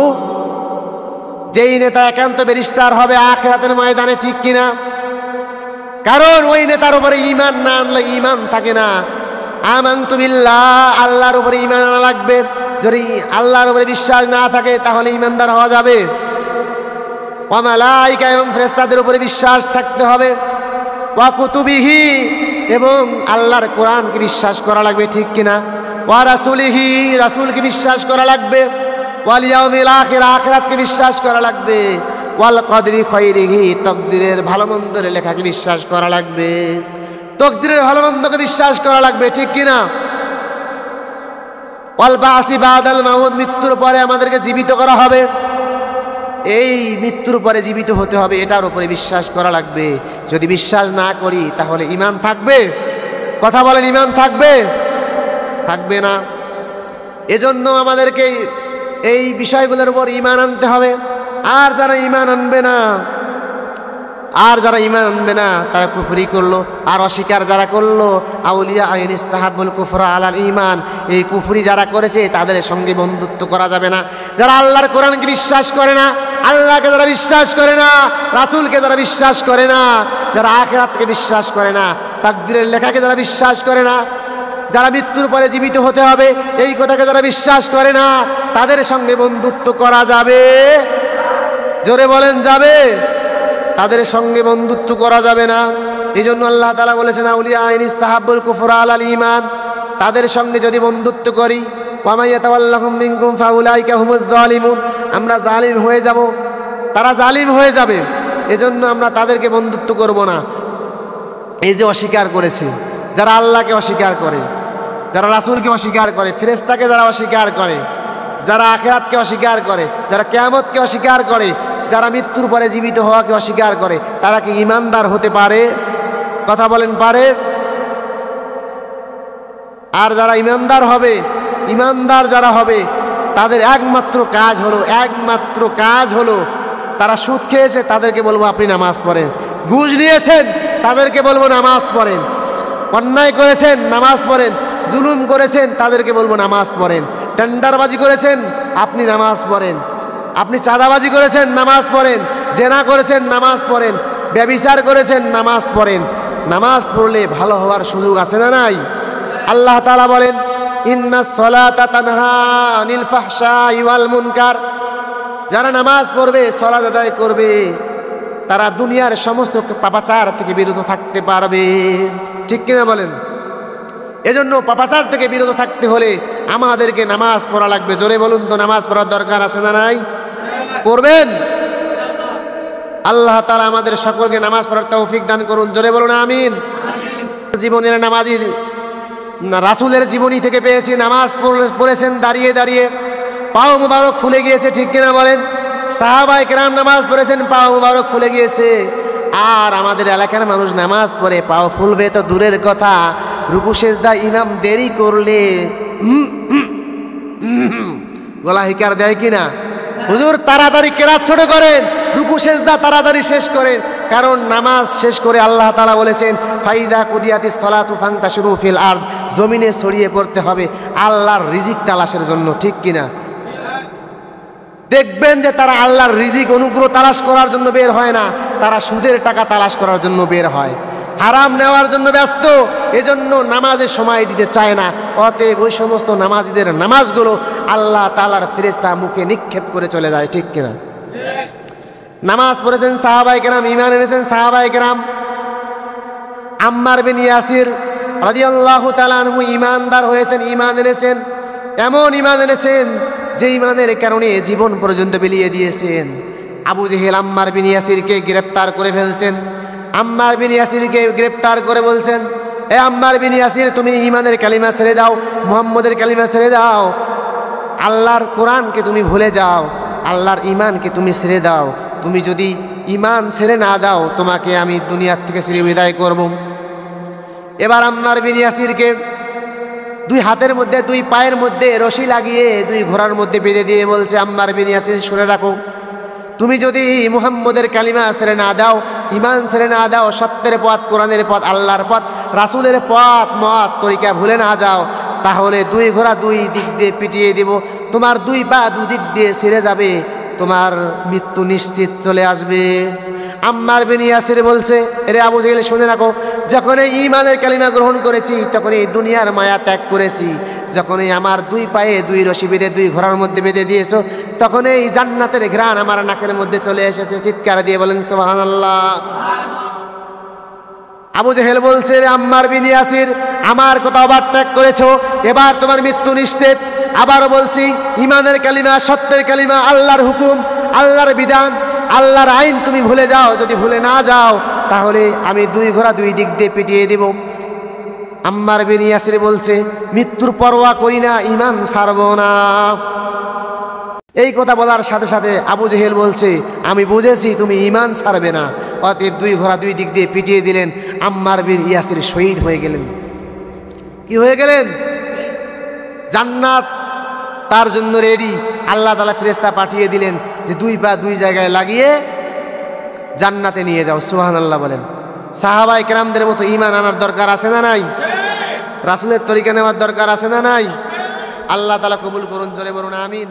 যেই নেতা একান্ত ব্যারিস্টার হবে আখিরাতের ময়দানে, ঠিক কিনা? কারণ ওই নেতার উপরে ঈমান না আনলে ঈমান থাকে না। আমানতু বিল্লাহ, আল্লাহর উপরে ঈমান আনা লাগবে। যদি আল্লাহর উপরে বিশ্বাস না থাকে তাহলে ঈমানদার হওয়া যাবে। ওয়া মালাইকা, এবং ফেরেশতাদের উপরে বিশ্বাস থাকতে হবে। ওয়া কুতুবিহি, এবং আল্লাহর কোরআনকে বিশ্বাস করা লাগবে, ঠিক কিনা? ওয়া রাসূলিহি, রাসূলকে বিশ্বাস করা লাগবে। ওয়াল ইয়াউমিল আখির, আখিরাতকে বিশ্বাস করা লাগবে। ওয়াল কদরি খায়রিহি, তকদিরের ভালো মন্দের লেখাকে বিশ্বাস করা লাগবে। তকদিরের ভালো মন্দকে বিশ্বাস করা লাগবে, ঠিক কিনা? ওয়াল বাসি বাদাল মাউত, মৃত্যুর পরে আমাদেরকে জীবিত করা হবে। এই মৃত্যুর পরে জীবিত হতে হবে, এটার উপরে বিশ্বাস করা লাগবে। যদি বিশ্বাস না করি তাহলে ঈমান থাকবে? কথা বলেন, ঈমান থাকবে? থাকবে না। এজন্য আমাদেরকে এই বিষয়গুলোর উপর ঈমান আনতে হবে। আর যারা ঈমান আনবে না, তারা কুফরি করলো। আর অস্বীকার যারা করলো, আউলিয়া আইন ইস্তাহাবুল কুফরা আলাল ঈমান, এই কুফরি যারা করেছে তাদের সঙ্গে বন্ধুত্ব করা যাবে না। যারা আল্লাহর কোরআনকে বিশ্বাস করে না, আল্লাহকে যারা বিশ্বাস করে না, রাসূলকে যারা বিশ্বাস করে না, যারা আখিরাতকে বিশ্বাস করে না, তাকদীরের লেখাকে যারা বিশ্বাস করে না, যারা মৃত্যুর পরে জীবিত হতে হবে এই কথাকে যারা বিশ্বাস করে না, তাদের সঙ্গে বন্ধুত্ব করা যাবে? জোরে বলেন, যাবে? তাদের সঙ্গে বন্ধুত্ব করা যাবে না। এই জন্য আল্লাহ তাআলা বলেছেন আউলিয়া আইন ইস্তাহাবুল কুফরা আলাল ঈমান, তাদের সঙ্গে যদি বন্ধুত্ব করি, ওয়া মান ইয়াতাওয়াল্লাহুম মিনকুম ফাউলাইকা হুমুজ জালিমুন, আমরা জালিম হয়ে যাব, তারা জালিম হয়ে যাবে। এজন্য আমরা তাদেরকে বন্ধুত্ব করব না। এই যে অস্বীকার করেছে, যারা আল্লাহকে অস্বীকার করে, যারা রাসূলকে অস্বীকার করে, ফেরেশতাকে যারা অস্বীকার করে, যারা আখিরাতকে অস্বীকার করে, যারা কিয়ামতকে অস্বীকার করে, যারা মৃত্যুর পরে জীবিত হওয়াকে অস্বীকার করে, তারা কি ঈমানদার হতে পারে? কথা বলেন, পারে? আর যারা ঈমানদার যারা হবে তাদের একমাত্র কাজ হলো তারা সুদ খেয়েছে, তাদেরকে বলবো আপনি নামাজ পড়েন। ঘুষ নিয়েছেন, তাদেরকে বলবো নামাজ পড়েন। অন্যায় করেছেন, নামাজ পড়েন। জুলুম করেছেন, তাদেরকে বলবো নামাজ পড়েন। টেন্ডারবাজি করেছেন, আপনি নামাজ পড়েন। আপনি চাঁদাবাজি করেছেন, নামাজ পড়েন। জেনা করেছেন, নামাজ পড়েন। ব্যভিচার করেছেন, নামাজ পড়েন। নামাজ পড়লে ভালো হওয়ার সুযোগ আছে না নাই? আল্লাহ তাআলা বলেন ইন্নাস সালাতা তানহা আনিল ফাহশাই ওয়াল মুনকার, যারা নামাজ পড়বে, সালাত আদায় করবে, তারা দুনিয়ার সমস্ত পাপাচার থেকে বিরত থাকতে পারবে, ঠিক কিনা বলেন? এজন্য পাপাচার থেকে বিরত থাকতে হলে আমাদেরকে নামাজ পড়া লাগবে। জোরে বলুন তো, নামাজ পড়ার দরকার আছে না নাই? পড়বেন? আল্লাহ তাআলা আমাদের সকলকে নামাজ পড়ার তৌফিক দান করুন। জোরে বলুন আমিন। জীবনের নামাজি রাসূলের জীবনী থেকে পেয়েছি, নামাজ পড়েছেন দাঁড়িয়ে দাঁড়িয়ে, পাও মুবারক ফুলে গিয়েছে, ঠিক কিনা বলেন? সাহাবায়ে কেরাম নামাজ পড়েছেন, পাও মুবারক ফুলে গিয়েছে। আর আমাদের এলাকার মানুষ নামাজ পড়ে পাও ফুলবে তো দূরের কথা, রুকু সেজদা ইমাম দেরি করলে গলা হিকার দেয় কিনা? হুজুর তাড়াতাড়ি কেরাত ছোট করেন, রুকু সেজদা তাড়াতাড়ি শেষ করেন। কারণ নামাজ শেষ করে আল্লাহ তাআলা বলেছেন ফাইদা কুদিয়াতিস সালাতু ফান্তাশিরু ফিল আরদ, জমিনে ছড়িয়ে পড়তে হবে আল্লাহর রিজিক তালাশের জন্য, ঠিক কিনা? দেখবেন যে তারা আল্লাহর রিজিক অনুগ্রহ তালাশ করার জন্য বের হয় না, তারা সুদের টাকা তালাশ করার জন্য বের হয়, হারাম নেওয়ার জন্য ব্যস্ত। এজন্য নামাজে সময় দিতে চায় না। অতএব ওই সমস্ত নামাজীদের নামাজগুলো আল্লাহ তাআলার ফেরেশতা মুখে নিক্ষেপ করে চলে যায়, ঠিক কিনা? নামাজ পড়েছেন সাহাবায়ে কেরাম, ঈমান এনেছেন সাহাবায়ে কেরাম। আম্মার বিন ইয়াসির রাদিয়াল্লাহু তাআলা আনহু ঈমানদার হয়েছেন, ঈমান এনেছেন, এমন ঈমান এনেছেন যে ইমানের কারণে জীবন পর্যন্ত বিলিয়ে দিয়েছেন। আবু জেহেল আম্মার বিন ইয়াসিরকে গ্রেপ্তার করে ফেলছেন। আম্মার বিন ইয়াসিরকে গ্রেপ্তার করে বলছেন, এ আম্মার বিন ইয়াসির, তুমি ইমানের কালিমা ছেড়ে দাও, মুহাম্মদের কালিমা ছেড়ে দাও, আল্লাহর কোরআনকে তুমি ভুলে যাও, আল্লাহর ইমানকে তুমি ছেড়ে দাও। তুমি যদি ইমান ছেড়ে না দাও, তোমাকে আমি দুনিয়ার থেকে ছেড়ে বিদায় করব। এবার আম্মার বিন ইয়াসিরকে দুই হাতের মধ্যে, দুই পায়ের মধ্যে রশি লাগিয়ে দুই ঘোড়ার মধ্যে বেঁধে দিয়ে বলছে, আম্মার বিন ইয়াসির, শুনে রাখো, তুমি যদি মুহাম্মদের কালিমা ছেড়ে না দাও, ইমান ছেড়ে না দাও, সত্যের পথ, কোরআনের পথ, আল্লাহর পথ, রাসূলের পথ, মত, তরিকা ভুলে না যাও, তাহলে দুই ঘোড়া দুই দিক দিয়ে পিটিয়ে দিব, তোমার দুই পা দুদিক দিয়ে ছিঁড়ে যাবে, তোমার মৃত্যু নিশ্চিত চলে আসবে। আম্মার বিন ইয়াসির বলছে, এরে আবু জেহেল, শুনে রাখো, যখন এই ইমানের কালিমা গ্রহণ করেছি, তখন এই দুনিয়ার মায়া ত্যাগ করেছি। যখন এই আমার দুই পায়ে দুই রশি বেঁধে দুই ঘোড়ার মধ্যে বেঁধে দিয়েছো, তখন এই জান্নাতের ঘ্রাণ আমার নাকের মধ্যে চলে এসেছে। চিৎকার দিয়ে বলেন সুবহানাল্লাহ। আবু জেহেল বলছে, রে আম্মার বিন ইয়াসির, আমার কথা ওভারটেক করেছো, এবার তোমার মৃত্যু নিশ্চিত। আবারও বলছি, ইমানের কালিমা, সত্যের কালিমা, আল্লাহর হুকুম, আল্লাহর বিধান, আল্লাহর আইন তুমি ভুলে যাও। যদি ভুলে না যাও, তাহলে আমি দুই ঘোড়া দুই দিক দিয়ে পিটিয়ে দেব। আম্মার বিন ইয়াসির বলছে, মৃত্যুর পরোয়া করি না, ইমান ছাড়ব না। এই কথা বলার সাথে সাথে আবু জেহেল বলছে, আমি বুঝেছি তুমি ইমান ছাড়বে না। অতএব দুই ঘোড়া দুই দিক দিয়ে পিটিয়ে দিলেন। আম্মার বিন ইয়াসির শহীদ হয়ে গেলেন। কি হয়ে গেলেন? জান্নাত তার জন্য রেডি। আল্লাহ তাআলা ফেরেশতা পাঠিয়ে দিলেন যে দুই পা দুই জায়গায় লাগিয়ে জান্নাতে নিয়ে যাও। সুবহানাল্লাহ বলেন। সাহাবায়ে কেরামদের মতো ঈমান আনার দরকার আছে না নাই? রাসূলের তরিকা নেওয়ার দরকার আছে না নাই? আল্লাহ তাআলা কবুল করুন, জোরে বলুন আমিন।